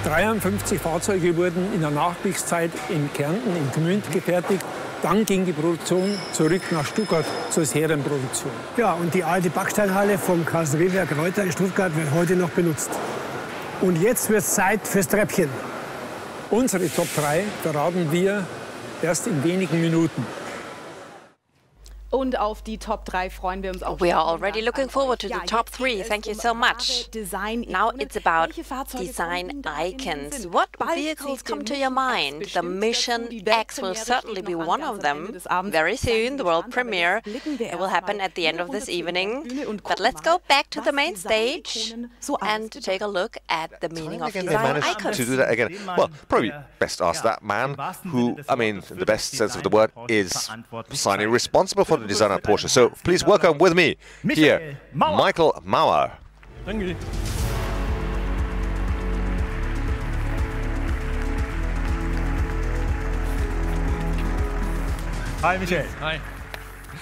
53 Fahrzeuge wurden in der Nachkriegszeit in Kärnten, in Gmünd gefertigt. Dann ging die Produktion zurück nach Stuttgart zur Serienproduktion. Ja, und die alte Backsteinhalle vom Karosseriewerk Reuter in Stuttgart wird heute noch benutzt. Und jetzt wird es Zeit fürs Treppchen. Unsere Top 3 verraten wir erst in wenigen Minuten. Und auf die Top 3 freuen wir uns auch. We are already looking forward to the top 3. Thank you so much. Now it's about design icons. What vehicles come to your mind? The Mission X will certainly be one of them. Very soon, the world premiere. It will happen at the end of this evening. But let's go back to the main stage and take a look at the meaning of design icons. To do that again. Well, probably best ask that man who, I mean, in the best sense of the word, is signing responsible for the design of Porsche. So please welcome with me here, Michael Mauer. Danke. Hi Michael. Hi.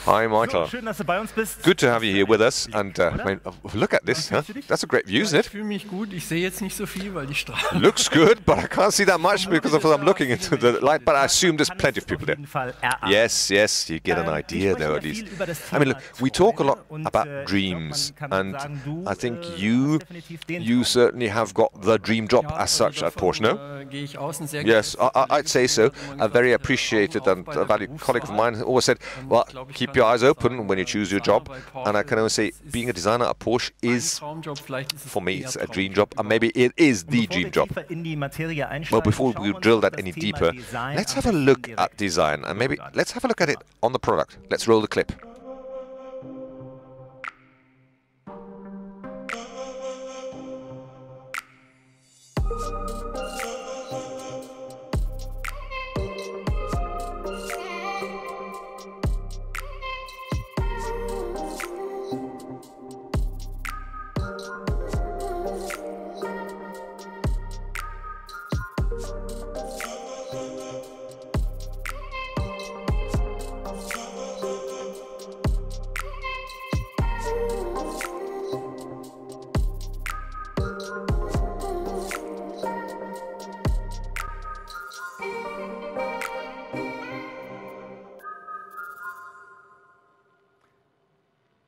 Hi, Michael. Schön, dass du bei uns bist. Good to have you here with us. And I mean, look at this. Huh? That's a great view, isn't it? Ich fühle mich gut. Ich sehe jetzt nicht so viel, weil die Strahlung. Looks good, but I can't see that much because I'm looking into the light. But I assume there's plenty of people there. Yes, yes, you get an idea there at least. I mean, look, we talk a lot about dreams, and I think you certainly have got the dream job as such at Porsche, no? Yes, I'd say so. A very appreciated and a valued colleague of mine always said, well, keep keep your eyes open when you choose your job. And I can only say, being a designer at Porsche is, for me, it's a dream job, and maybe it is the dream job. Well, before we drill that any deeper, let's have a look at design, and maybe let's have a look at it on the product. Let's roll the clip.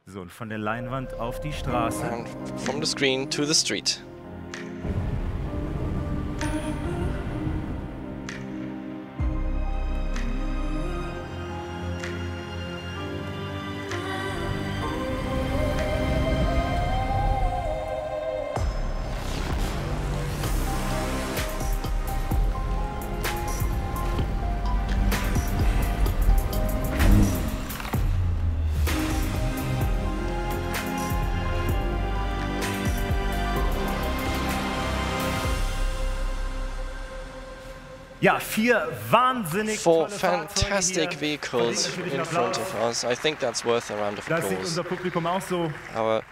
So, und von der Leinwand auf die Straße. And from the screen to the street. Ja, four fantastic vehicles in front of us. I think that's worth a round of applause. Our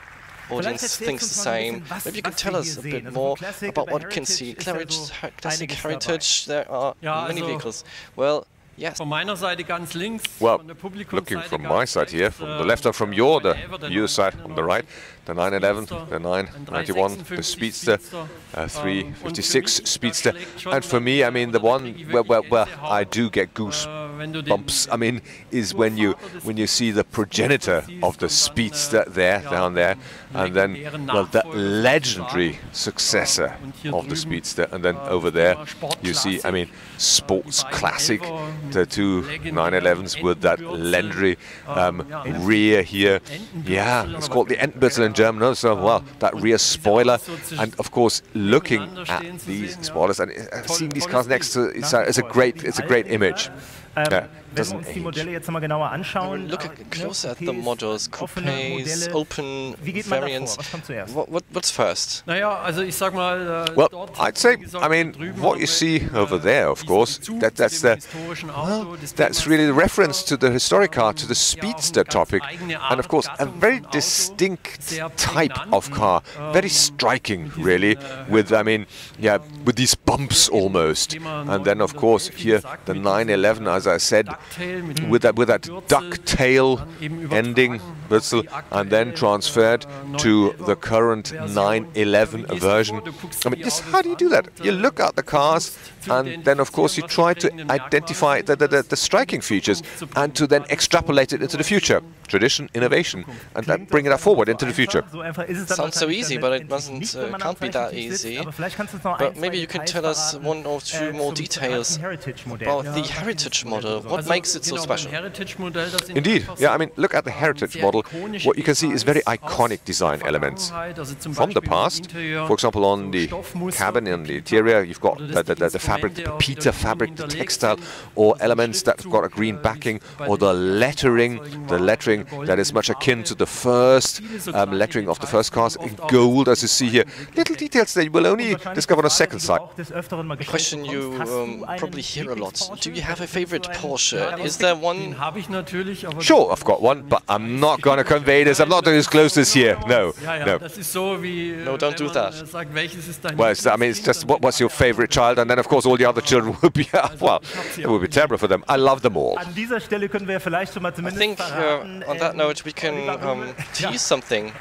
audience thinks the same. Maybe you can tell us a bit more about what you can see. Classic Heritage, there are many vehicles. Well, yes. Well, looking from my side here, from the left or from your side, on the right, the 911, the 991, the Speedster, 356 Speedster, and for me, I mean, the one where I do get goosebumps, I mean, is when you see the progenitor of the Speedster down there, and then, well, the legendary successor of the Speedster, and then over there, you see, I mean, sports classic, the two 911s with that legendary rear here. Yeah, it's called the Endbüttel in German. So, well, that rear spoiler, and of course, looking at these spoilers and seeing these cars next to it's a great image. Doesn't age. Look closer at the models, coupes, open variants. What's first? Well, I'd say, I mean, what you see over there, of course, that's really the reference to the historic car, to the Speedster topic, and of course, a very distinct type of car, very striking, really, with, I mean, yeah, with these bumps almost, and then of course here the 911, as I said, with that ducktail ending whistle, and then transferred to the current 911 version. I mean, just how do you do that? You look at the cars, and then of course you try to identify the striking features, and to then extrapolate it into the future. Tradition, innovation, and then bring it forward into the future. Sounds so easy, but it can't be that easy. But maybe you can tell us one or two more details about the Heritage model. What makes it so special? Indeed, yeah, I mean, look at the Heritage model. What you can see is very iconic design elements from the past. For example, on the cabin, in the interior, you've got the fabric, the pepita fabric, the textile, or elements that've got a green backing, or the lettering that is much akin to the first lettering of the first cars in gold, as you see here. Little details that you will only discover on a second sight. A question you probably hear a lot. Do you have a favorite Porsche? Is there one? Sure, I've got one, but I'm not going to convey this. I'm not going to disclose this here. No. No, don't do that. Well, I mean, it's just what's your favorite child, and then of course all the other children would be, well, it would be terrible for them. I love them all. I think on that note we can tease something.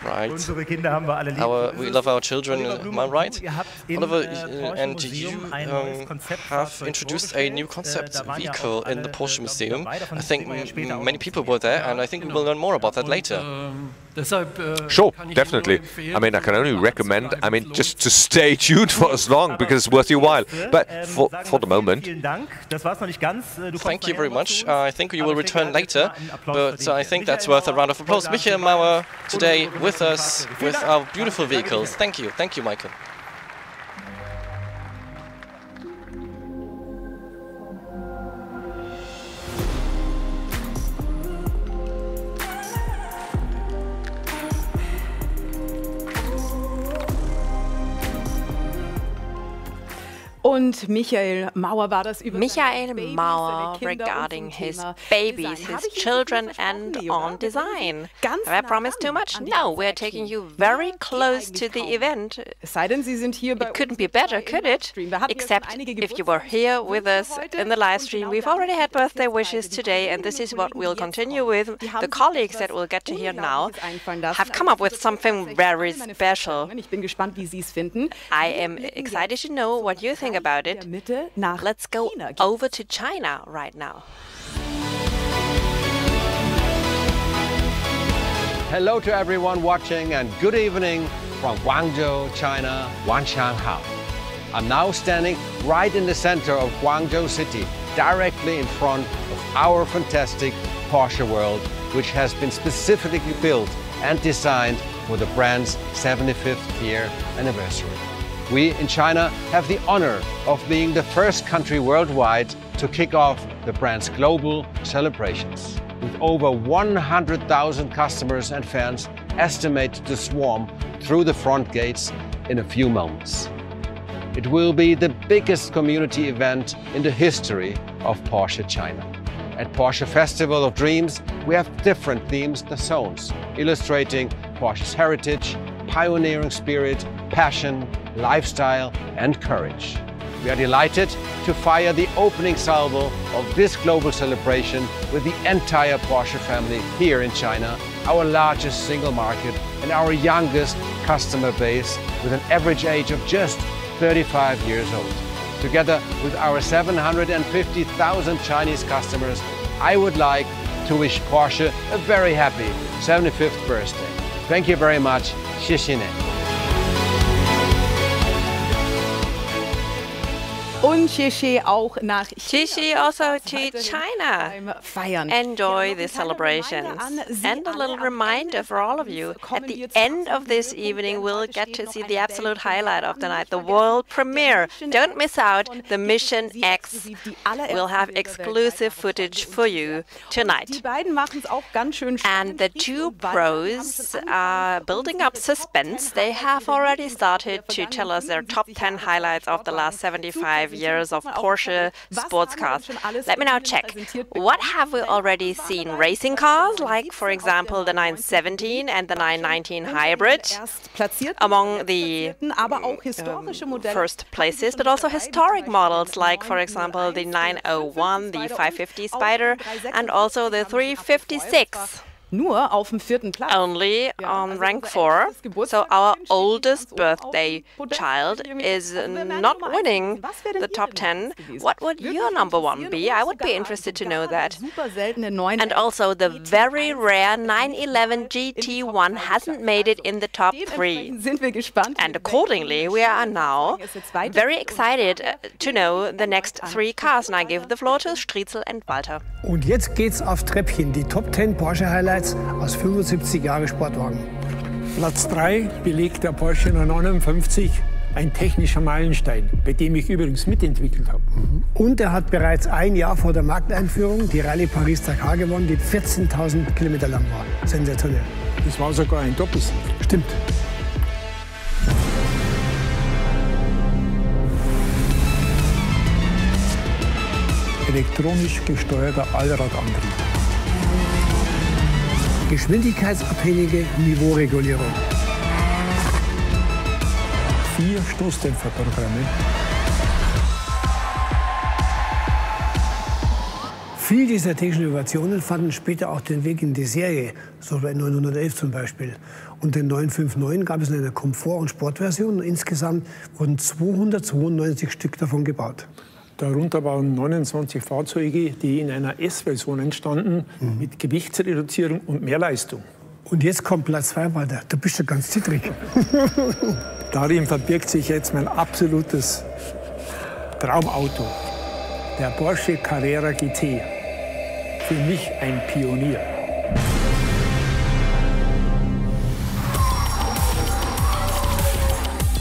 Right. We love our children, am I right? Oliver, and you have introduced a new concept vehicle in the Porsche Museum. I think many people were there, and I think we will learn more about that later. Sure, definitely. I mean, I can only recommend, just to stay tuned for as long, because it's worth your while. But for the moment... Thank you very much. I think you will return later, but I think that's worth a round of applause. Michael Mauer today with us, with our beautiful vehicles. Thank you. Thank you, Michael. Und Michael Mauer war das über Michael Mauer regarding his babies, his children, and on design. Have I promised too much? No, we're taking you very close to the event. It couldn't be better, could it? Except if you were here with us in the live stream. We've already had birthday wishes today, and this is what we'll continue with. The colleagues that we'll get to hear now have come up with something very special. I am excited to know what you think about it. Let's go over to China right now. Hello to everyone watching and good evening from Guangzhou, China, Wanshanghao. I'm now standing right in the center of Guangzhou city, directly in front of our fantastic Porsche world, which has been specifically built and designed for the brand's 75th year anniversary. We in China have the honor of being the first country worldwide to kick off the brand's global celebrations. With over 100,000 customers and fans estimated to swarm through the front gates in a few moments. It will be the biggest community event in the history of Porsche China. At Porsche Festival of Dreams, we have different themes, the zones, illustrating Porsche's heritage, pioneering spirit, passion, lifestyle and courage. We are delighted to fire the opening salvo of this global celebration with the entire Porsche family here in China, our largest single market and our youngest customer base with an average age of just 35 years old. Together with our 750,000 Chinese customers, I would like to wish Porsche a very happy 75th birthday. Thank you very much. 谢谢你. Und Xie auch nach Xie also to China. Enjoy the celebrations. And a little reminder for all of you, at the end of this evening we'll get to see the absolute highlight of the night, the world premiere. Don't miss out, the Mission X. We'll have exclusive footage for you tonight. And the two pros are building up suspense. They have already started to tell us their top 10 highlights of the last 75 years of Porsche sports cars. Let me now check. What have we already seen? Racing cars, like for example the 917 and the 919 Hybrid among the first places, but also historic models like for example the 901, the 550 Spider and also the 356. Only on rank 4, so our oldest birthday child is not winning the top 10. What would your number one be? I would be interested to know that. And also the very rare 911 GT1 hasn't made it in the top 3. And accordingly, we are now very excited to know the next 3 cars. And I give the floor to Striezel and Walter. Und jetzt geht's auf Treppchen, die Top 10 Porsche Highlights aus 75 Jahre Sportwagen. Platz 3 belegt der Porsche 959, ein technischer Meilenstein, bei dem ich übrigens mitentwickelt habe. Und er hat bereits ein Jahr vor der Markteinführung die Rallye Paris-Dakar gewonnen, die 14.000 Kilometer lang war. Sensationell. Das war sogar ein Doppelsieg. Stimmt. Elektronisch gesteuerter Allradantrieb. Geschwindigkeitsabhängige Niveauregulierung. 4 Stoßdämpferprogramme. Viele dieser technischen Innovationen fanden später auch den Weg in die Serie, so bei 911 zum Beispiel. Und den 959 gab es in einer Komfort- und Sportversion. Insgesamt wurden 292 Stück davon gebaut. Darunter waren 29 Fahrzeuge, die in einer S-Version entstanden, mit Gewichtsreduzierung und mehr Leistung. Und jetzt kommt Platz 2, Walter. Du bist ja ganz zittrig. Darin verbirgt sich jetzt mein absolutes Traumauto. Der Porsche Carrera GT. Für mich ein Pionier.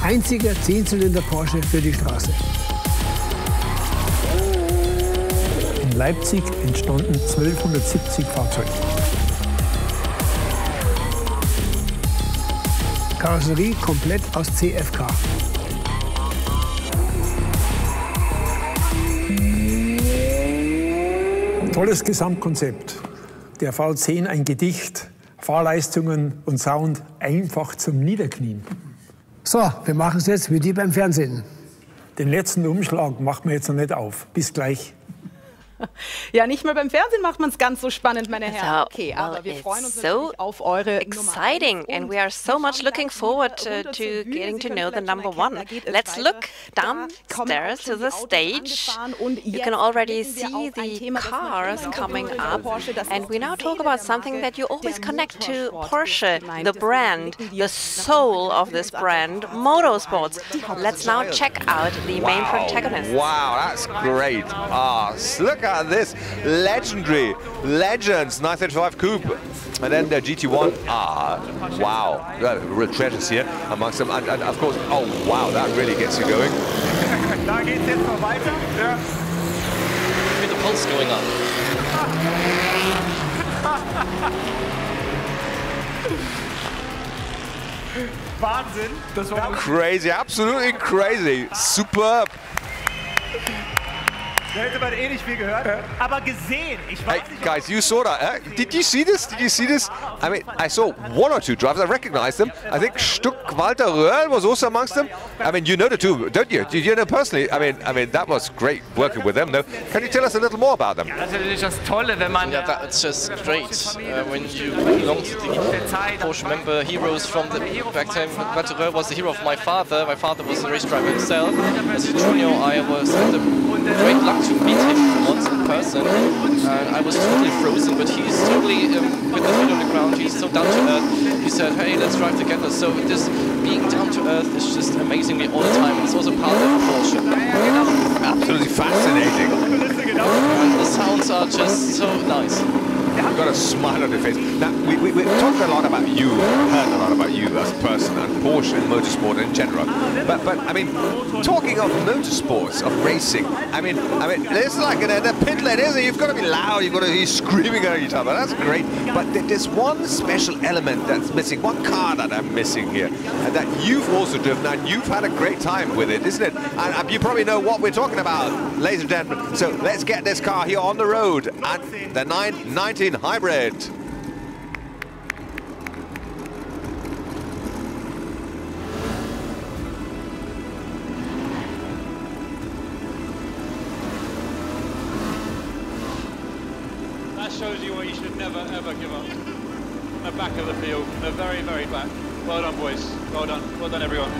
Einziger 10-Zylinder Porsche für die Straße. In Leipzig entstanden 1270 Fahrzeuge. Karosserie komplett aus CFK. Tolles Gesamtkonzept. Der V10 ein Gedicht, Fahrleistungen und Sound einfach zum Niederknien. So, wir machen es jetzt wie die beim Fernsehen. Den letzten Umschlag machen wir jetzt noch nicht auf. Bis gleich. Ja, nicht mal beim Fernsehen macht man es ganz so spannend, meine Herren. Okay, aber wir freuen uns natürlich auf eure exciting, and we are so much looking forward to getting to know the number one. Let's look downstairs to the stage. You can already see the cars coming up, and we now talk about something that you always connect to Porsche, the brand, the soul of this brand, motorsports. Let's now check out the main protagonists. Wow, that's great. Look at this legendary Legends 935 Coupe, and then the GT1. Wow, real treasures here amongst them, and of course, oh wow, that really gets you going. Da geht's jetzt noch weiter. Ja. With the pulse going on. Wahnsinn. Das war crazy, absolutely crazy, superb. Da hätte man eh nicht viel gehört, aber gesehen. Ich weiß nicht, guys, you saw that. Did you see this? Did you see this? I mean, I saw one or two drivers. I recognized them. I think Walter Röhrl was also amongst them. I mean, you know the two, don't you? Do you know personally? I mean, that was great working with them. Though, can you tell us a little more about them? Ja, das ist natürlich das Tolle, wenn man that's just great when you belong to the Porsche member heroes from the back time. Walter Röhrl was the hero of my father. My father was a race driver himself. As a junior, I was at the great luck to meet him once in person, and I was totally frozen, but he's totally with the feet on the ground. He's so down to earth. He said, hey, let's drive together. So this being down to earth is just amazingly all the time. It's also part of Porsche. Absolutely fascinating. And the sounds are just so nice. You've got a smile on your face. Now, we talked a lot about you, heard a lot about you as a person, and Porsche and motorsport in general. But I mean, talking of motorsports, of racing, I mean, it's like in the pit lane, isn't it? You've got to be loud, you've got to be screaming at each other. That's great. But there's one special element that's missing, one car that I'm missing here, and that you've also driven, and you've had a great time with it, isn't it? And you probably know what we're talking about, ladies and gentlemen. So let's get this car here on the road, and the 919 Hybrid. That shows you why you should never ever give up. The back of the field, the very, very back. Well done, boys. Well done, everyone.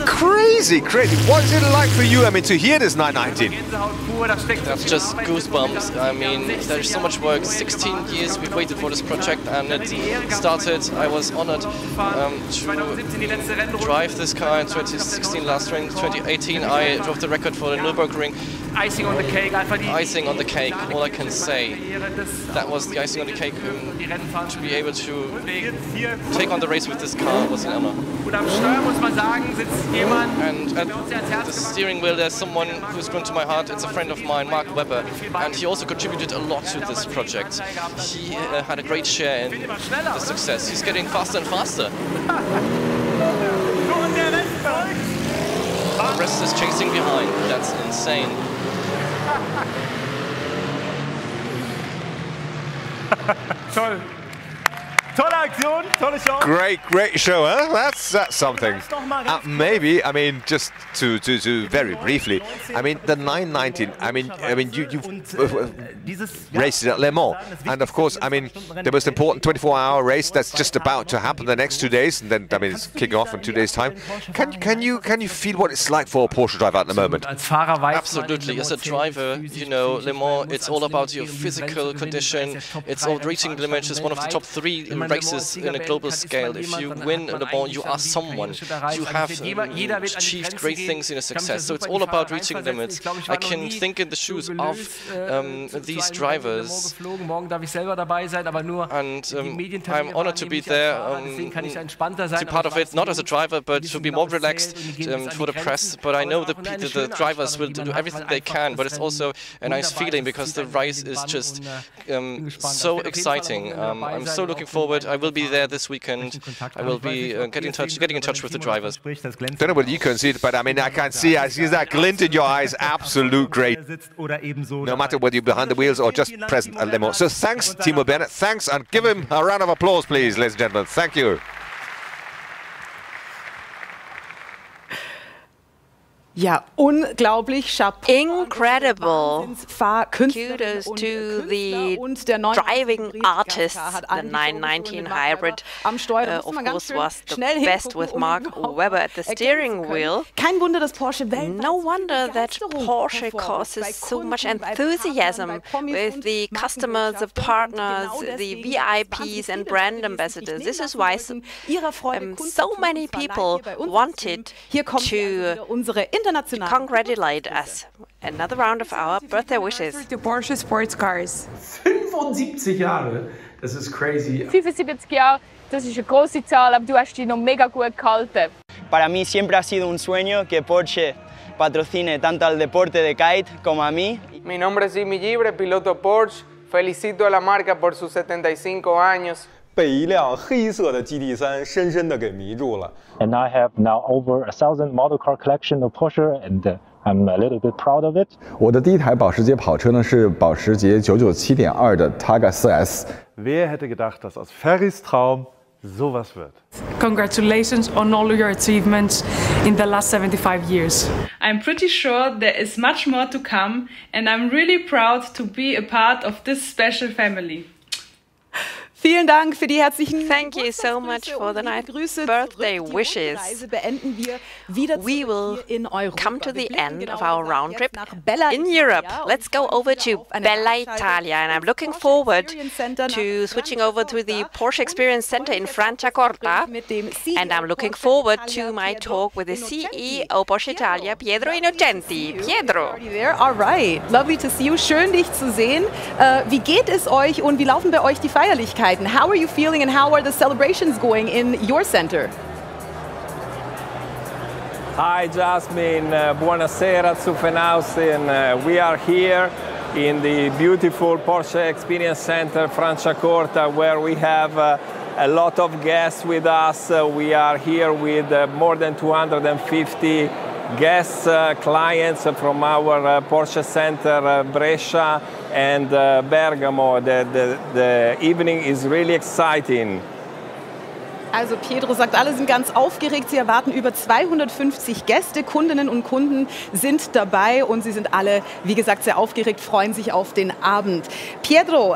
Crazy. What is it like for you, I mean, to hear this 919? That's just goosebumps. I mean, there's so much work. 16 years we've waited for this project, and it started. I was honored to drive this car in 2016, last spring, 2018. I drove the record for the Nürburgring. Icing on the cake. Icing on the cake, all I can say. That was the icing on the cake. To be able to take on the race with this car was an honor. And at the steering wheel there's someone who's grown to my heart. It's a friend of mine, Mark Webber, and he also contributed a lot to this project. He had a great share in the success. He's getting faster and faster. The rest is chasing behind. That's insane. Toll. Tolle Aktion, tolle Show. Great show, huh? That's something. Maybe, I mean, just to very briefly, I mean, the 919. I mean, you raced it at Le Mans, and of course, I mean, the most important 24-hour race that's just about to happen the next 2 days, and then I mean, it's kicking off in 2 days' time. Can you feel what it's like for a Porsche driver at the moment? Absolutely. As a driver, you know, Le Mans, it's all about your physical condition. It's all reaching the limits. It's one of the top 3 races in a global scale. If you win Le Mans, you are someone. You have achieved great things in a success. So it's all about reaching limits. I can think in the shoes of these drivers, and I'm honored to be there, to be part of it, not as a driver, but to be more relaxed for the press. But I know the drivers will do everything they can, but it's also a nice feeling because the race is just so exciting. I'm so looking forward. I will be there this weekend. I will be getting in touch with the drivers. Don't know whether you can see it, but I mean, I see that glint in your eyes. Absolute great. No matter whether you're behind the wheels or just present at Le Mans. So thanks, Timo Bennett. Thanks, and give him a round of applause, please, ladies and gentlemen. Thank you. Ja, unglaublich. Chapeau. Incredible. Kudos to the driving artists. The 919 Hybrid, of course, was the best with Mark Webber at the steering wheel. Kein Wunder, dass Porsche No wonder that Porsche causes so much enthusiasm with the customers, the partners, the VIPs and brand ambassadors. This is why so many people wanted to congratulate us. Another round of our birthday wishes. To Porsche sports cars. 75 Jahre, das ist crazy. 75 Jahre, das ist eine große Zahl, aber du hast dich noch mega gut gehalten. Para mí siempre ha sido un sueño que Porsche patrocine tanto al deporte de kite como a mí. Mi nombre es Jimmy Gibre, piloto Porsche. Felicito a la marca por sus 75 años. 被一辆黑色的 GT3 深深地给迷住了。 And I have now over 1,000 model car collection of Porsche, and I'm a little bit proud of it. 我的第一台保时捷跑车呢是保时捷 997.2 的 Targa 4S。 Wer hätte gedacht, dass aus Ferrys Traum sowas wird? Congratulations on all your achievements in the last 75 years. I'm pretty sure there is much more to come, and I'm really proud to be a part of this special family. Vielen Dank für die herzlichen Thank you so much for the nice birthday wishes. We will come to the end of our round trip in Europe. Let's go over to Bella Italia, and I'm looking forward to switching over to the Porsche Experience Center in Franciacorta, and I'm looking forward to my talk with the CEO Porsche Italia, Pietro Innocenti. Pietro. All right, lovely to see you. Schön dich zu sehen. Wie geht es euch und wie laufen bei euch die Feierlichkeiten? How are you feeling and how are the celebrations going in your center? Hi Jasmine, buonasera Zuffenhausen. We are here in the beautiful Porsche Experience Center Franciacorta, where we have a lot of guests with us. We are here with more than 250 guests, clients from our Porsche Center Brescia and Bergamo. The evening is really exciting. Also Pietro sagt, alle sind ganz aufgeregt. Sie erwarten über 250 Gäste, Kundinnen und Kunden sind dabei und sie sind alle, wie gesagt, sehr aufgeregt, freuen sich auf den Abend. Pietro,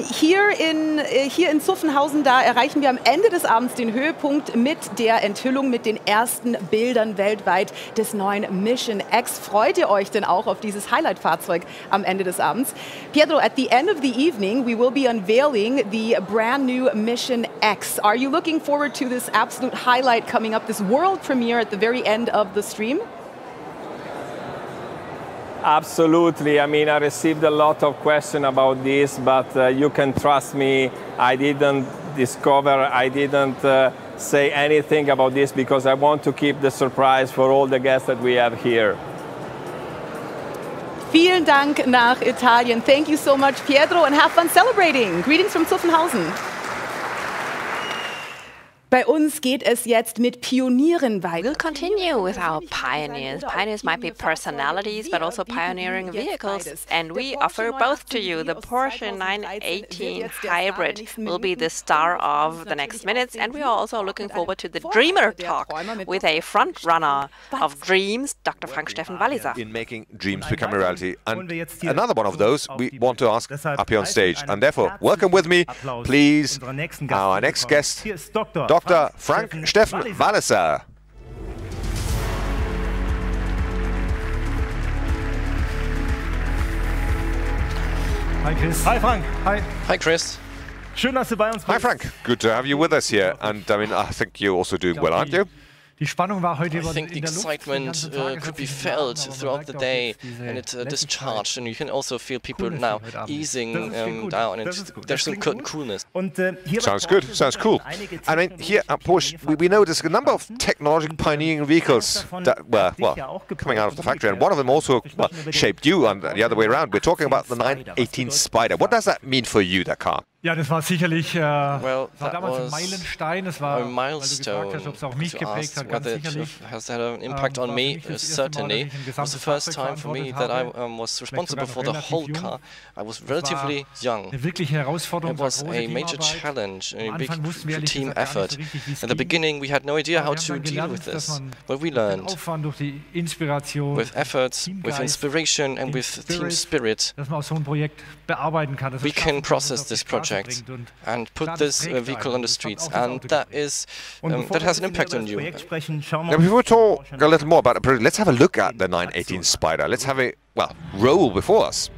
hier in Zuffenhausen, da erreichen wir am Ende des Abends den Höhepunkt mit der Enthüllung, mit den ersten Bildern weltweit des neuen Mission X. Freut ihr euch denn auch auf dieses Highlight-Fahrzeug am Ende des Abends? Pietro, at the end of the evening, we will be unveiling the brand new Mission X. Are you looking forward to this absolute highlight coming up, this world premiere at the very end of the stream? Absolutely. I mean, I received a lot of questions about this, but you can trust me. I didn't say anything about this because I want to keep the surprise for all the guests that we have here. Vielen Dank nach Italien. Thank you so much, Pietro, and have fun celebrating. Greetings from Zuffenhausen. Bei uns geht es jetzt mit Pionieren weiter. We'll continue with our pioneers. Pioneers might be personalities, but also pioneering vehicles. And we offer both to you. The Porsche 918 Hybrid will be the star of the next minutes. And we are also looking forward to the Dreamer Talk with a front runner of dreams, Dr. Frank-Steffen Walliser. In making dreams become a reality. And another one of those we want to ask up here on stage. And therefore, welcome with me, please, our next guest, Dr. Frank-Steffen Walliser. Hi Chris. Hi Frank. Hi. Hi Chris. Schön, dass du bei uns bist. Hi Frank. Good to have you with us here. And I mean, I think you're also doing well, aren't you? I think the excitement could be felt throughout the day, and it's discharged, and you can also feel people now easing down, and there's some coolness. Sounds good, sounds cool. I mean, here at Porsche, we know there's a number of technological pioneering vehicles that were, well, coming out of the factory, and one of them also, well, shaped you, and the other way around. We're talking about the 918 Spider. What does that mean for you, that car? Ja, das war sicherlich well, war damals ein Meilenstein. Das war, a milestone. Weil du gefragt hast, ob es auch mich geprägt hat, ganz sicherlich. Has had an impact on me, certainly. It was the first time for me that I was responsible for the whole car. I was relatively young. It was a major challenge, a big team effort. At the beginning, we had no idea how to deal with this, but we learned with efforts, with inspiration, and with team spirit, we can process this project and put this vehicle on the streets, and that is that has an impact on you. Now, before we talk a little more about the project, let's have a look at the 918 Spider. Let's have a, well, roll before us.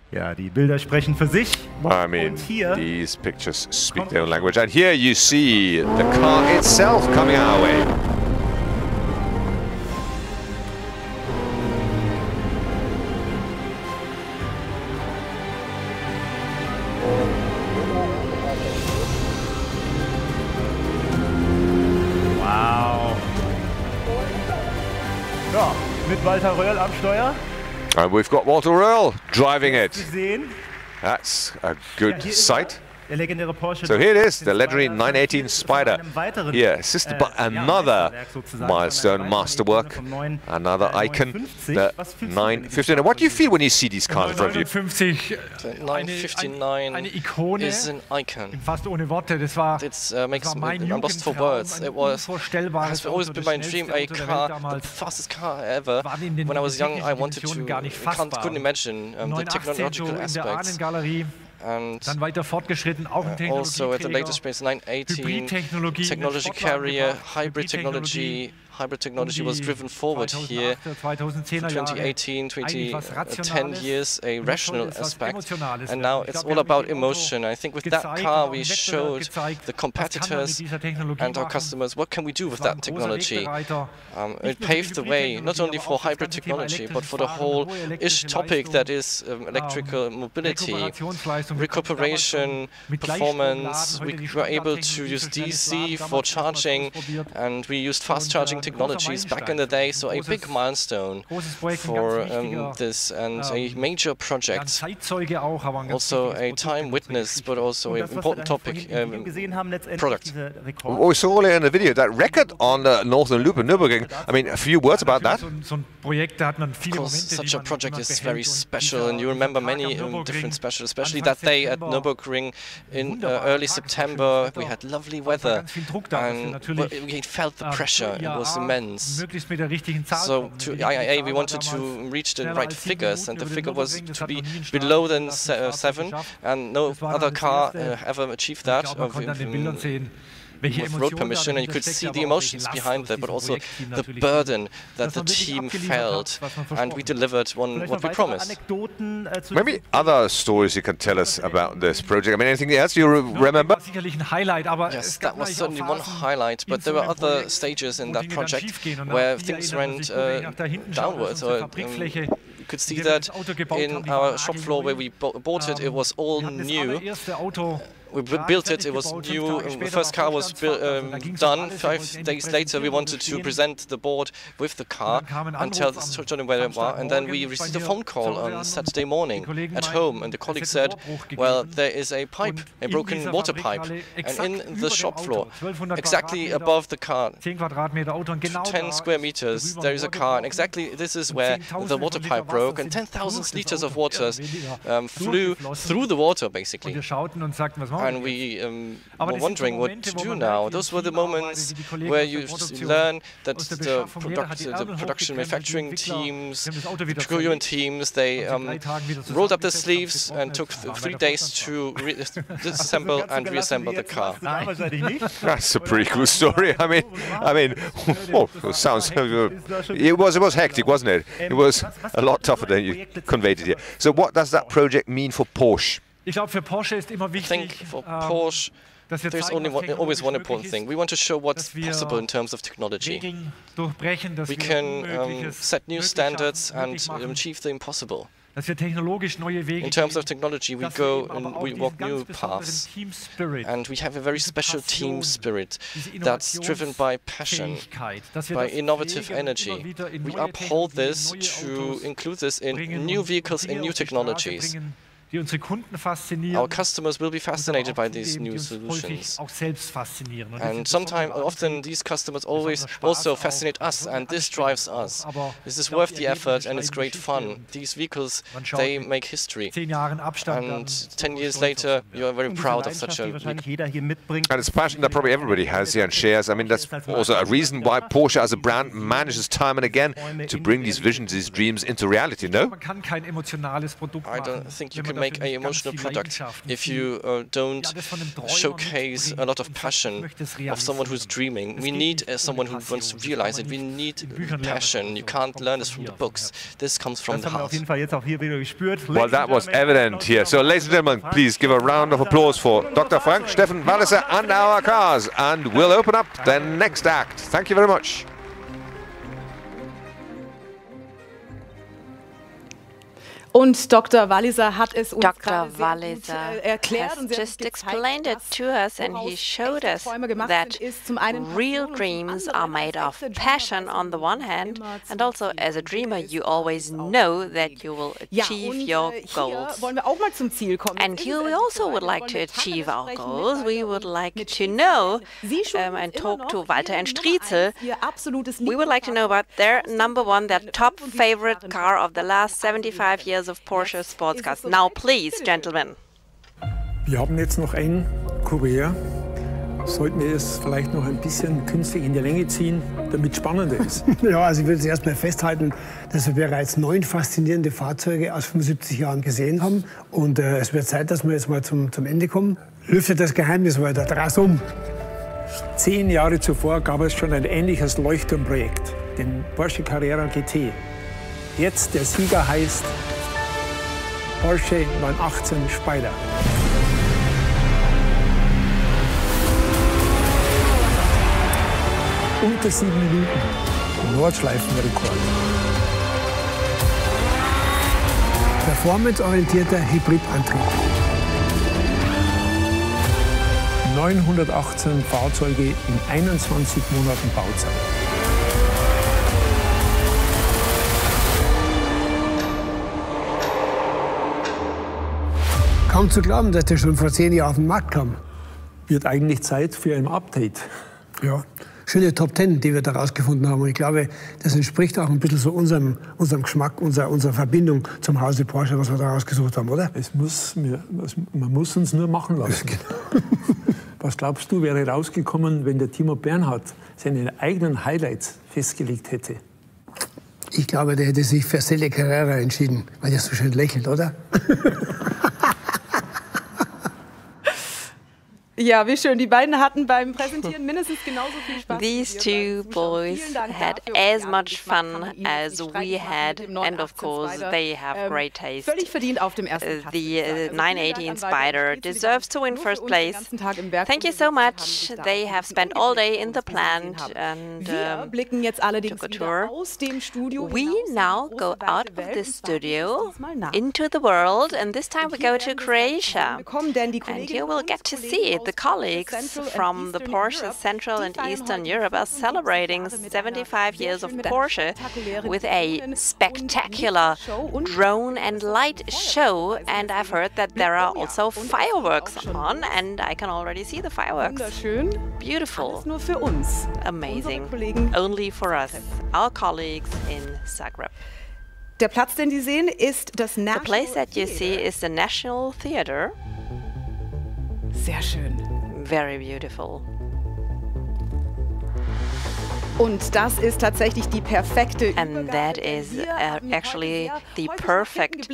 Ja, die Bilder sprechen für sich. I mean, these pictures speak their own language. And here you see the car itself coming our way. Wow. Ja, mit Walter Röhrl am Steuer. And we've got Walter Röhrl driving it. That's a good sight. So here it is, the legendary 918 Spider. Here, assisted by another milestone masterwork, another icon, the 915. What do you feel when you see these cars in front of you? The 959 is an icon. It makes me lost for words. It has always been my dream, a car, the fastest car ever. When I was young, I wanted to, couldn't imagine the technological aspects. And also at the latest space 918 technology carrier, hybrid technology was driven forward here. 2018, 10 years, a rational aspect, and now it's all about emotion. I think with that car we showed the competitors and our customers what can we do with that technology. It paved the way not only for hybrid technology but for the whole topic that is electrical mobility, recuperation, performance. We were able to use DC for charging, and we used fast charging technologies back in the day, so a big milestone for this and a major project. Also a time witness, but also an important topic, product. We saw earlier in the video that record on the Northern Loop in Nürburgring. I mean, a few words about that? Of course, such a project is very special, and you remember many different specials, especially that day at Nürburgring in early September. We had lovely weather, and we felt the pressure. It was immense. So to EAER we wanted to reach the right figures, and the figure was to be below than 7, and no other car ever achieved that. with road permission, and you could see the emotions behind that, but also the burden that the team felt, and we delivered on what we promised. Maybe other stories you can tell us about this project. I mean, anything else you remember? Yes, that was certainly one highlight, but there were other stages in that project where things went downwards. You could see that in our shop floor where we bought it, it was all new. We built it, it was new, the first car was done. 5 days later we wanted to present the board with the car and tell where it was, and then we received a phone call on Saturday morning at home, and the colleague said, well, there is a pipe, a broken water pipe, and in the shop floor, exactly above the car, 10 square meters, there is a car, and exactly this is where the water pipe broke, and 10,000 liters of water flew through the water, basically. And we were wondering what to do now. Those were the moments where you learn that the production manufacturing teams, the procurement teams, they rolled up their sleeves and took 3 days to disassemble and reassemble the car. That's a pretty cool story. I mean, oh, it sounds. It was hectic, wasn't it? It was a lot tougher than you conveyed it here. So, what does that project mean for Porsche? I think for Porsche, there's always one important thing. We want to show what's possible in terms of technology. We can set new standards and achieve the impossible. In terms of technology, we go and we walk new paths. And we have a very special team spirit that's driven by passion, by innovative energy. We uphold this to include this in new vehicles and new technologies. Our customers will be fascinated by these new solutions. And often these customers also fascinate us, and this drives us. This is worth the effort, and it's great fun. These vehicles, they make history. And 10 years later, you are very proud of such a vehicle. And it's a passion that probably everybody has here and shares. I mean, that's also a reason why Porsche as a brand manages time and again to bring these visions, these dreams into reality, no? I don't think you can make an emotional product if you don't showcase a lot of passion of someone who's dreaming. We need someone who wants to realize it. We need passion. You can't learn this from the books. This comes from the heart. Well, that was evident here. So, ladies and gentlemen, please give a round of applause for Dr. Frank Steffen Walliser and our cars. And we'll open up the next act. Thank you very much. Und Dr. Walliser hat es uns Dr. Walliser has just explained it to us, and he showed us that real dreams are made of passion on the one hand, and also as a dreamer you always know that you will achieve your goals. And here we also would like to achieve our goals. We would like to know and talk to Walter and Striezel. We would like to know about their #1, their top favorite car of the last 75 years of Porsche sports cars. Now, please, gentlemen. Wir haben jetzt noch ein Kuvert. Sollten wir es vielleicht noch ein bisschen künstlich in die Länge ziehen, damit es spannender ist? Ja, also ich würde erst mal festhalten, dass wir bereits 9 faszinierende Fahrzeuge aus 75 Jahren gesehen haben. Und es wird Zeit, dass wir jetzt mal zum Ende kommen. Lüftet das Geheimnis weiter, dreh's um. 10 Jahre zuvor gab es schon ein ähnliches Leuchtturmprojekt, den Porsche Carrera GT. Jetzt der Sieger heißt Porsche 918 Spider. Unter 7 Minuten. Nordschleifenrekord. Performanceorientierter Hybridantrieb. 918 Fahrzeuge in 21 Monaten Bauzeit. Kaum zu glauben, dass der schon vor 10 Jahren auf den Markt kam. Wird eigentlich Zeit für ein Update. Ja, schöne Top 10, die wir da rausgefunden haben. Und ich glaube, das entspricht auch ein bisschen so unserem Geschmack, unserer Verbindung zum Hause Porsche, was wir da rausgesucht haben, oder? Man muss uns nur machen lassen. Was glaubst du, wäre rausgekommen, wenn der Timo Bernhard seine eigenen Highlights festgelegt hätte? Ich glaube, der hätte sich für Selle Carrera entschieden, weil der so schön lächelt, oder? Ja, wie schön. Die beiden hatten beim Präsentieren mindestens genauso viel Spaß. These two boys had as much fun as we had, and of course they have great taste. Völlig verdient auf dem ersten Platz. The 918 Spider deserves to win first place. Thank you so much. They have spent all day in the plant and took a tour. We now go out of the studio into the world, and this time we go to Croatia. And you will get to see it. The colleagues from the Porsche Central and Eastern Europe are celebrating 75 years of Porsche with a spectacular drone and light show. And I've heard that there are also fireworks on, and I can already see the fireworks. Beautiful. Amazing. Only for us, our colleagues in Zagreb. Der Platz, den Sie sehen, ist das The place that you see is the National Theatre. Sehr schön. Very beautiful. Und das ist tatsächlich die perfekte And that is actually the perfect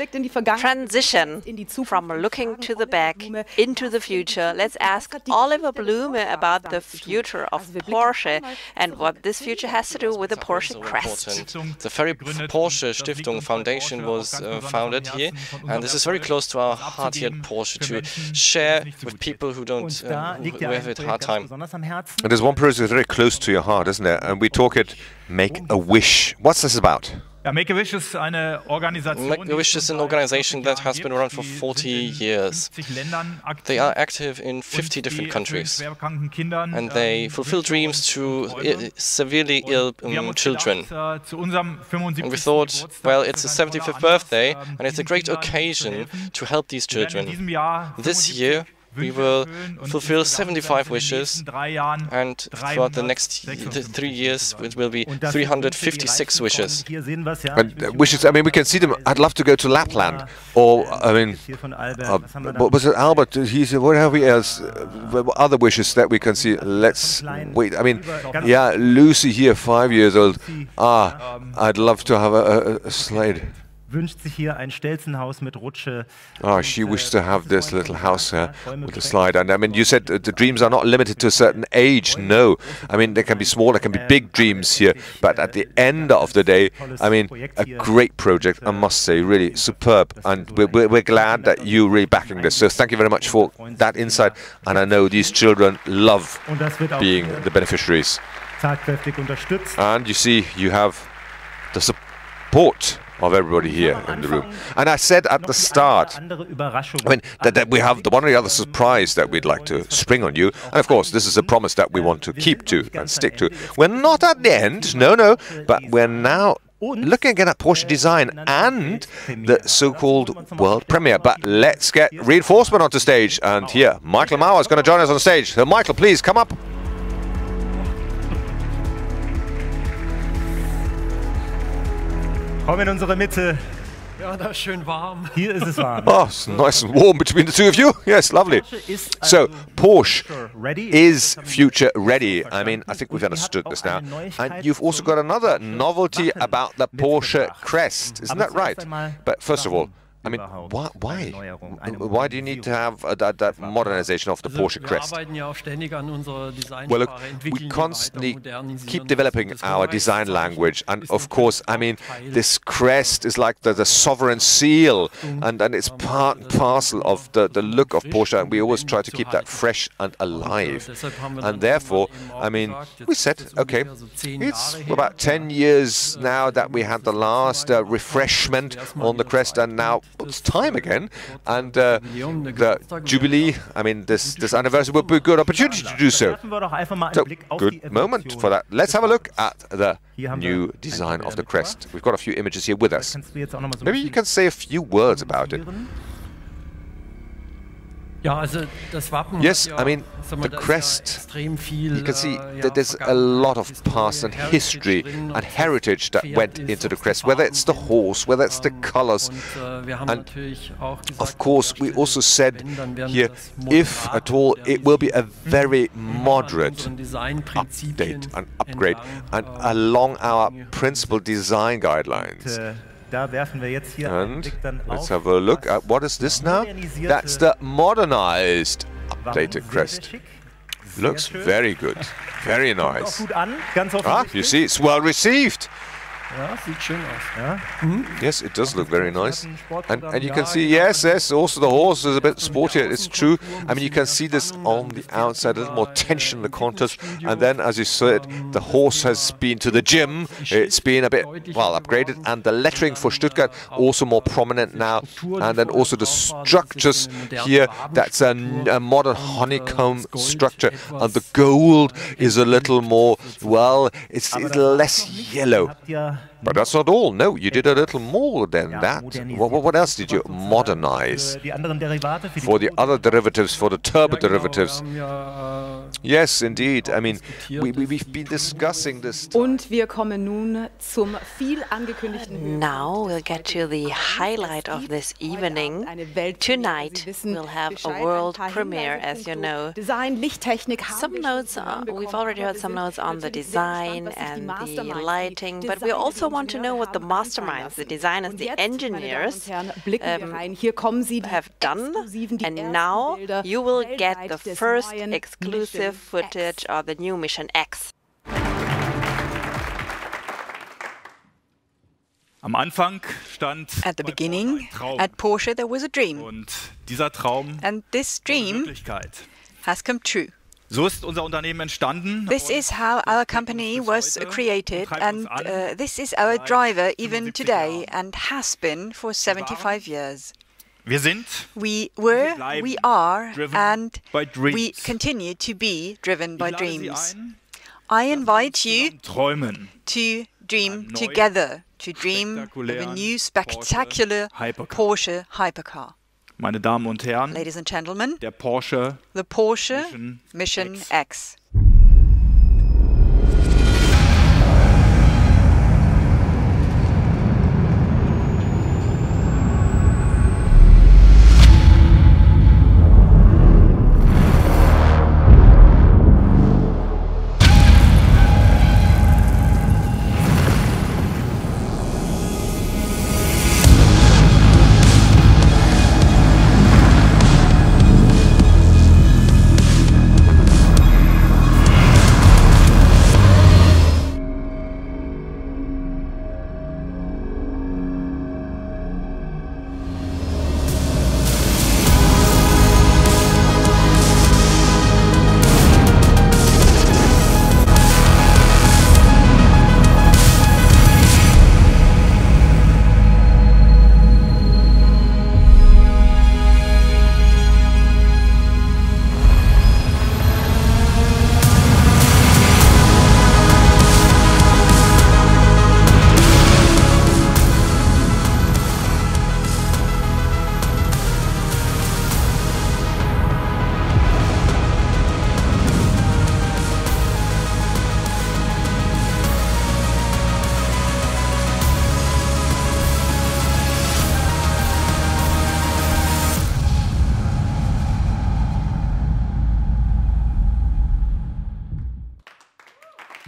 transition from looking to the back into the future. Let's ask Oliver Blume about the future of Porsche and what this future has to do with the Porsche crest. The very Porsche Stiftung Foundation was founded here, and this is very close to our heart here at Porsche, to share with people who don't who have a hard time. And there's one project very close to your heart, isn't it? And we talk it Make a Wish. What's this about? Ja, Make a Wish ist eine Organisation. Make a Wish is an organization that has been around for 40 years. They are active in 50 different countries, and they fulfill dreams to severely ill children. And we thought, well, it's the 75th birthday, and it's a great occasion to help these children. This year, we will fulfill 75 wishes, and throughout the next 3 years it will be 356 wishes. And wishes, I mean, we can see them. I'd love to go to Lapland, or, I mean, what was it, Albert? He said, what have we else? Other wishes that we can see. Let's wait. I mean, yeah, Lucy here, 5 years old. I'd love to have a slide. Wünscht sich hier ein Stelzenhaus mit Rutsche. She wishes to have this little house here with a slide. And I mean, you said the dreams are not limited to a certain age. No, I mean, they can be small, they can be big dreams here. But at the end of the day, I mean, a great project, I must say, really superb. And we're glad that you're really backing this. So thank you very much for that insight. And I know these children love being the beneficiaries. And you see, you have the support of everybody here in the room. And I said at the start, I mean, that we have the one or the other surprise that we'd like to spring on you. And of course, this is a promise that we want to keep to and stick to. We're not at the end, no, but we're now looking again at Porsche design and the so-called world premiere. But let's get reinforcement onto stage. And here, Michael Mauer is going to join us on stage. So Michael, please come up. Komm in unsere Mitte. Ja, da ist schön warm. Hier ist es warm. Oh, it's nice and warm between the two of you. Yes, lovely. So, Porsche is future ready. I mean, I think we've understood this now. And you've also got another novelty about the Porsche crest. Isn't that right? But first of all, I mean, why? Why do you need to have that modernization of the Porsche crest? Well, look, we constantly keep developing our design language. And of course, I mean, this crest is like the sovereign seal. And it's part and parcel of the look of Porsche. And we always try to keep that fresh and alive. And therefore, I mean, we said, okay, it's about 10 years now that we had the last refreshment on the crest. And now it's time again, and the Jubilee, I mean, this anniversary would be a good opportunity to do so. So, good moment for that. Let's have a look at the new design of the crest. We've got a few images here with us. Maybe you can say a few words about it. Yes, I mean, the crest, you can see that there's a lot of past and history and heritage that went into the crest, whether it's the horse, whether it's the colors. And of course, we also said here, if at all, it will be a very moderate update and upgrade and along our principal design guidelines. And let's have a look at what is this now? That's the modernized data crest. Looks very good, very nice. You see, it's well received. Yes, it does look very nice. And you can see, yes, also the horse is a bit sportier, it's true. I mean, you can see this on the outside, a little more tension in the contours. And then, as you said, the horse has been to the gym. It's been a bit, well, upgraded. And the lettering for Stuttgart also more prominent now. And then also the structures here, that's a modern honeycomb structure. And the gold is a little more, well, it's less yellow. But that's not all. No, you did a little more than that. What else did you modernize? For the other derivatives, for the turbo derivatives. Yes, indeed. I mean, we've been discussing this. Und wir kommen nun zum viel angekündigten. Now we'll get to the highlight of this evening. Tonight we'll have a world premiere, as you know. Design, Lichttechnik. Some notes, we've already heard some notes on the design and the lighting, but we also want to know what the masterminds, the designers, the engineers have done. And now you will get the first exclusive footage of the new Mission X. Am Anfang stand at the beginning, at Porsche, there was a dream. Und dieser Traum and this dream has come true. So ist unser Unternehmen entstanden. This is how our company was created, and this is our driver even today, and has been for 75 years. Wir sind, we were, we are, and we continue to be driven by dreams. I invite you to dream together, to dream of a new spectacular Porsche hypercar. Meine Damen und Herren, ladies and gentlemen, the Porsche Mission X.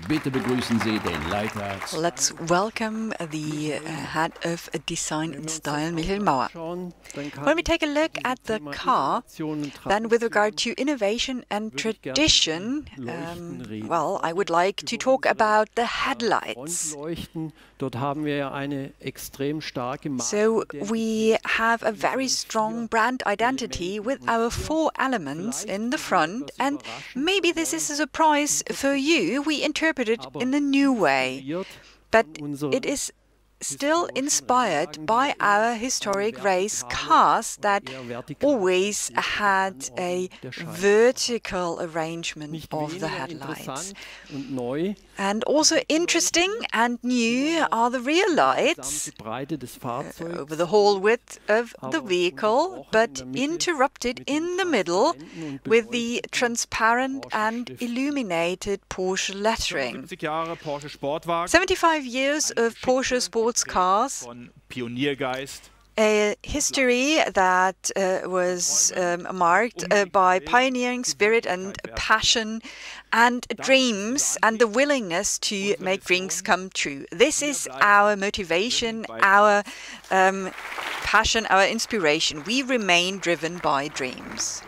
Bitte begrüßen Sie den Leiter. Let's welcome the head of design and style, Michael Mauer. When we take a look at the car, then with regard to innovation and tradition, well, I would like to talk about the headlights. So we have a very strong brand identity with our 4 elements in the front, and maybe this is a surprise for you. We interpret it in a new way, but it is still inspired by our historic race cars that always had a vertical arrangement of the headlights. And also interesting and new are the rear lights over the whole width of the vehicle, but interrupted in the middle with the transparent and illuminated Porsche lettering. 75 years of Porsche sports cars, a history that was marked by pioneering spirit and passion and dreams and the willingness to make dreams come true. This is our motivation, our passion, our inspiration. We remain driven by dreams.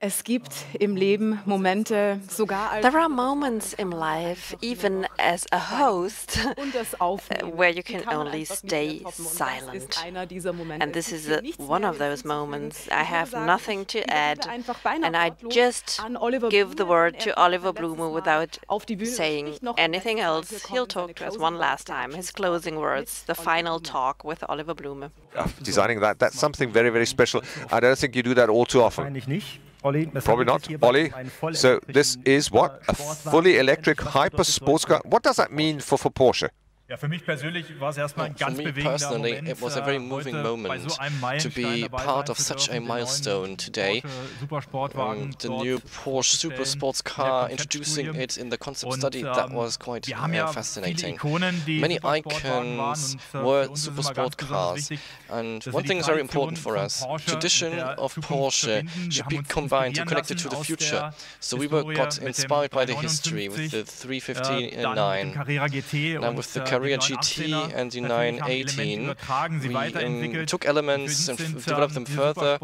Es gibt im Leben Momente, sogar als There are moments in life, even as a host, where you can only stay silent. And this is one of those moments. I have nothing to add, and I just give the word to Oliver Blume without saying anything else. He'll talk to us one last time, his closing words, the final talk with Oliver Blume. Designing that's something very, very special. I don't think you do that all too often. Probably not, Olli. So this is what? A fully electric hyper sports car? What does that mean for Porsche? For me personally, it was a very moving moment to be part of such a milestone today. The new Porsche Super Sports car, introducing it in the concept study, that was quite fascinating. Many icons were super sport cars, and one thing is very important for us. Tradition of Porsche should be combined to connect it to the future. So we got inspired by the history with the 359, now with the Carrera GT and the 918. We took elements and developed them further,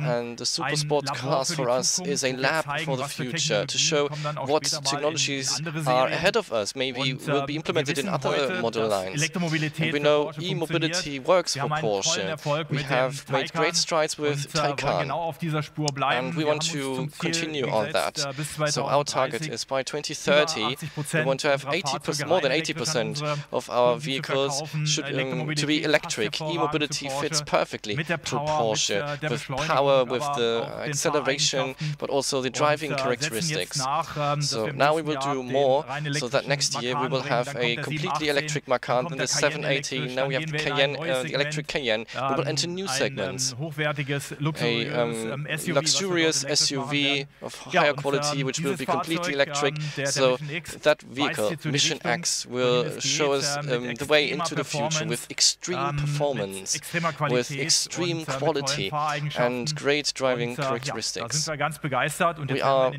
and the super sports cars for us is a lab for the future to show what technologies are ahead of us, maybe will be implemented in other model lines. And we know e-mobility works for Porsche. We have made great strides with Taycan, and we want to continue on that. So our target is by 2030, we want to have more than 80% of our vehicles to be electric. E-mobility fits perfectly to Porsche, with power, with the acceleration, but also the driving characteristics. So now we will do more, so that next year we will have a completely electric Macan, then the 780, now we have the Cayenne, the electric Cayenne. We will enter new segments. A luxurious SUV of higher quality, which will be completely electric. So that vehicle, Mission X, will show us the way into the future with extreme performance, with extreme quality and great driving characteristics. We are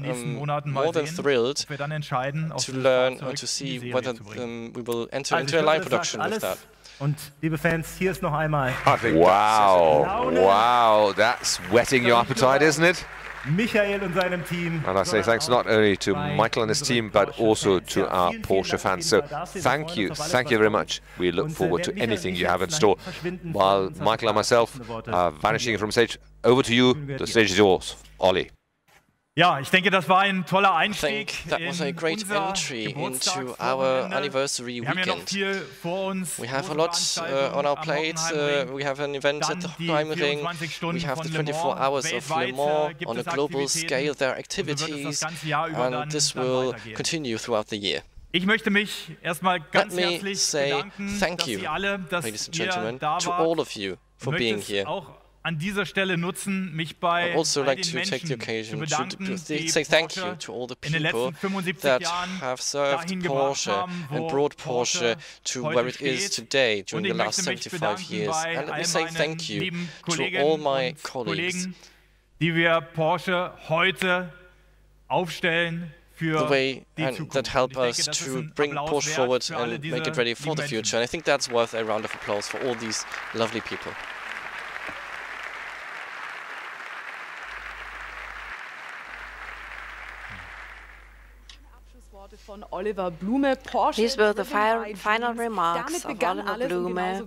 more than thrilled to learn and to see whether we will enter into a line production with that. Und liebe Fans, hier ist noch einmal. Wow, that's whetting your appetite, isn't it? Michael und seinem Team. And I say thanks not only to Michael and his team, but also to our Porsche fans. So thank you very much. We look forward to anything you have in store. While Michael and myself are vanishing from stage, over to you. The stage is yours, Olli. Ja, ich denke, das war ein toller Einstieg. That was a great entry into our anniversary weekend. We have a lot on our plate. We have an event at the Hockenheimring. We have the 24 hours of Le Mans on a global scale. There are activities, and this will continue throughout the year. Ich möchte mich erstmal ganz herzlich bedanken, thank you, ladies and gentlemen, to all of you for being here. An dieser Stelle nutzen, mich bei I'd also like to Menschen take the occasion zu bedanken, to say thank you to all the people that have served Porsche and brought Porsche to where it is today during the last 75 years. And let me say thank you to all my colleagues, die wir Porsche heute aufstellen. The way that help us to bring Porsche forward and make it ready for the future. And I think that's worth a round of applause for all these lovely people. These were the final remarks of Oliver Blume,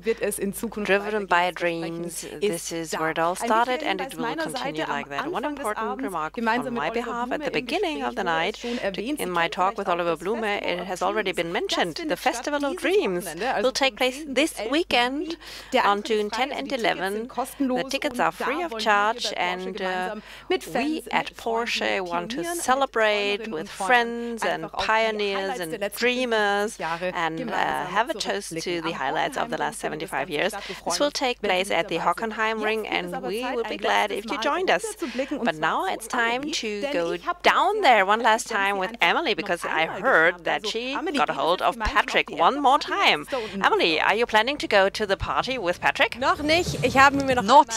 driven by dreams. This is where it all started, and it will continue like that. One important remark on my behalf at the beginning of the night, in my talk with Oliver Blume, it has already been mentioned. The Festival of Dreams will take place this weekend on June 10 and 11. The tickets are free of charge, and we at Porsche want to celebrate with friends and pioneers and dreamers and have a toast to the highlights of the last 75 years. This will take place at the Hockenheimring, and we will be glad if you joined us. But now it's time to go down there one last time with Emily, because I heard that she got a hold of Patrick one more time. Emily, are you planning to go to the party with Patrick? Not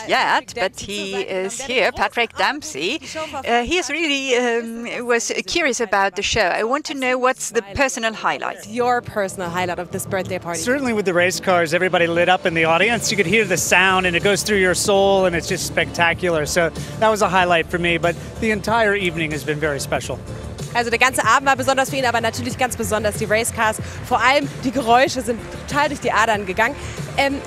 yet, but he is here, Patrick Dempsey. He is really was curious about the show. I want to know what's the personal highlight? Your personal highlight of this birthday party? Certainly with the race cars, everybody lit up in the audience. You could hear the sound and it goes through your soul and it's just spectacular. So that was a highlight for me, but the entire evening has been very special. Also der ganze Abend war besonders für ihn, aber natürlich ganz besonders die Racecars. Vor allem die Geräusche sind total durch die Adern gegangen.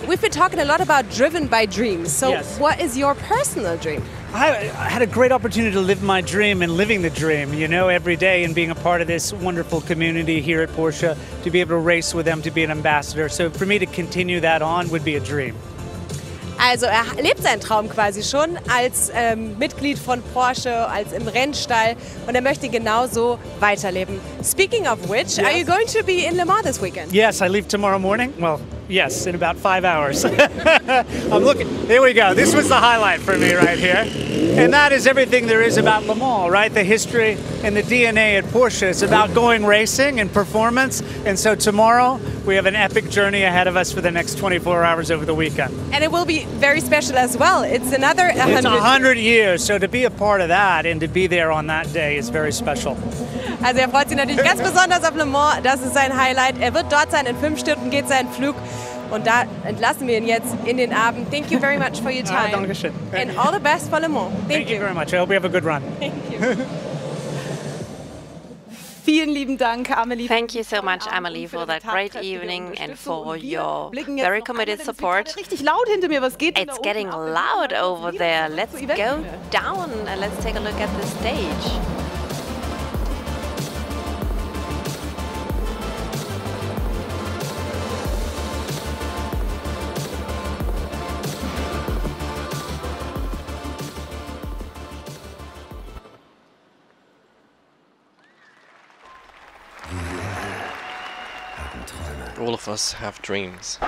We've been talking a lot about driven by dreams. So what is your personal dream? I had a great opportunity to live my dream and living the dream, you know, every day and being a part of this wonderful community here at Porsche, to be able to race with them, to be an ambassador. So for me to continue that on would be a dream. Also lebt seinen Traum quasi schon als Mitglied von Porsche, als im Rennstall und möchte genauso weiterleben. Speaking of which, are you going to be in Le Mans this weekend? Yes, I leave tomorrow morning. Well, yes, in about 5 hours. I'm looking, there we go. This was the highlight for me right here. And that is everything there is about Le Mans, right? The history and the DNA at Porsche. It's about going racing and performance. And so tomorrow we have an epic journey ahead of us for the next 24 hours over the weekend. And it will be very special as well. It's another 100. It's 100 years, so to be a part of that and to be there on that day is very special. Also freut sich natürlich ganz besonders auf Le Mans. Das ist sein Highlight. Wird dort sein. In 5 Stunden geht sein Flug. Und da entlassen wir ihn jetzt in den Abend. Thank you very much for your time. Dankeschön. And all the best for Le Mans. Thank you very much. I hope you have a good run. Thank you. Vielen lieben Dank, Amelie. Thank you so much, Amelie, for that great evening and for your very committed support. Richtig laut hinter mir. Was geht? It's getting loud over there. Let's go down and let's take a look at the stage. All of us have dreams.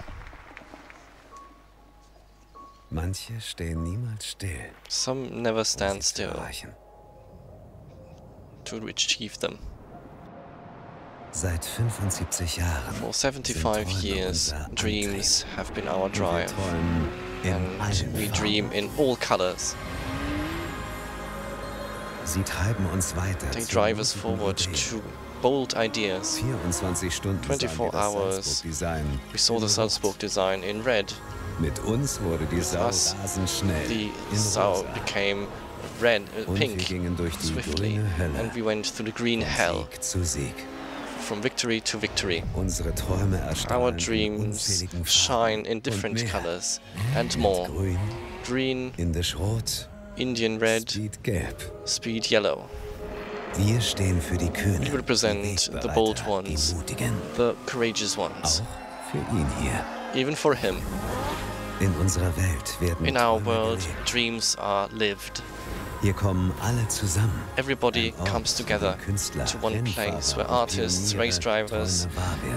Manche stehen niemals still. Some never stand still to achieve them. Seit 75 Jahren. For 75 years, dreams have been our drive, and we dream in all colors. Sie treiben uns weiter. They drive us forward to bold ideas. 24 hours, we saw the Salzburg design in red. Mit uns wurde die Sau rasend the Sau became red, pink, swiftly, and we went through the green hell, from victory to victory. Our dreams shine in different colors and more. Green, Indian red, speed yellow. We represent the bold ones, the courageous ones, even for him. In our world, dreams are lived. Everybody comes together to one place where artists, race drivers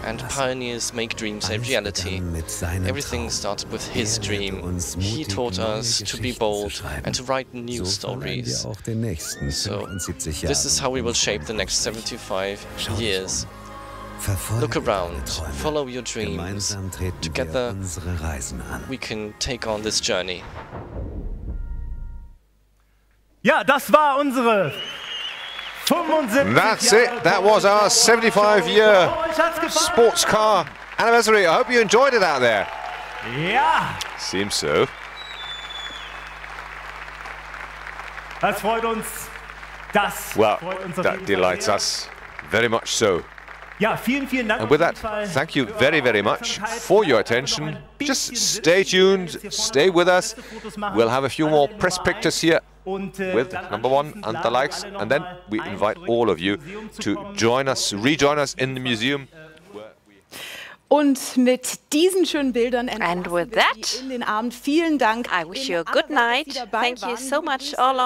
and pioneers make dreams a reality. Everything started with his dream. He taught us to be bold and to write new stories. So this is how we will shape the next 75 years. Look around, follow your dreams. Together we can take on this journey. Ja, das war unsere 75 That's it. That was our 75-year sports car anniversary. I hope you enjoyed it out there. Ja. Seems so. Das freut uns. Well, that delights us very much so. Ja, vielen, vielen Dank. And with that, thank you very, very much for your attention. Just stay tuned, stay with us. We'll have a few more press pictures here with number one and the likes, and then we invite all of you to join us, rejoin us in the museum. Und mit diesen schönen Bildern and with that, in den Abend. Vielen Dank. I wish you a good night. Thank you so much all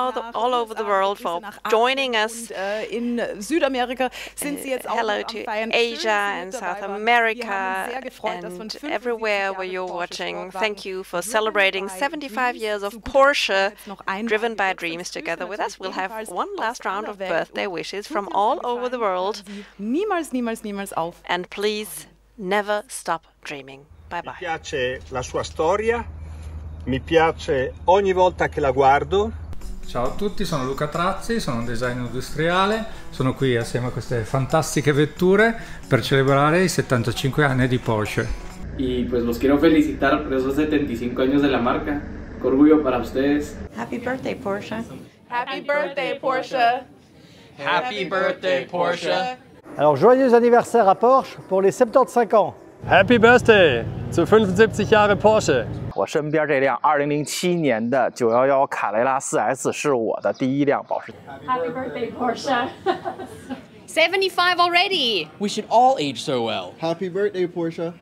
over the world for joining us. In Südamerika sind Sie jetzt auch hello to Asia and South America and everywhere where you're watching. Thank you for celebrating 75 years of Porsche driven by dreams together with us. We'll have one last round of birthday wishes from all over the world. Niemals, niemals, niemals auf. And please never stop dreaming. Bye bye. Mi piace la sua storia, mi piace ogni volta che la guardo. Ciao a tutti, sono Luca Trazzi, sono un designer industriale, sono qui assieme a queste fantastiche vetture per celebrare i 75 anni di Porsche. Y pues los quiero felicitar por esos 75 años de la marca. Qué orgullo para ustedes. Happy birthday, Porsche. Happy birthday, Porsche. Happy birthday, Porsche. Alors, joyeux anniversaire à Porsche pour les 75 ans. Happy birthday zu 75 Jahre Porsche. 我身边这辆2007年的911卡雷拉 4S 是我的第一辆保时捷。Happy birthday, Porsche. 75 already. We should all age so well. Happy birthday, Porsche.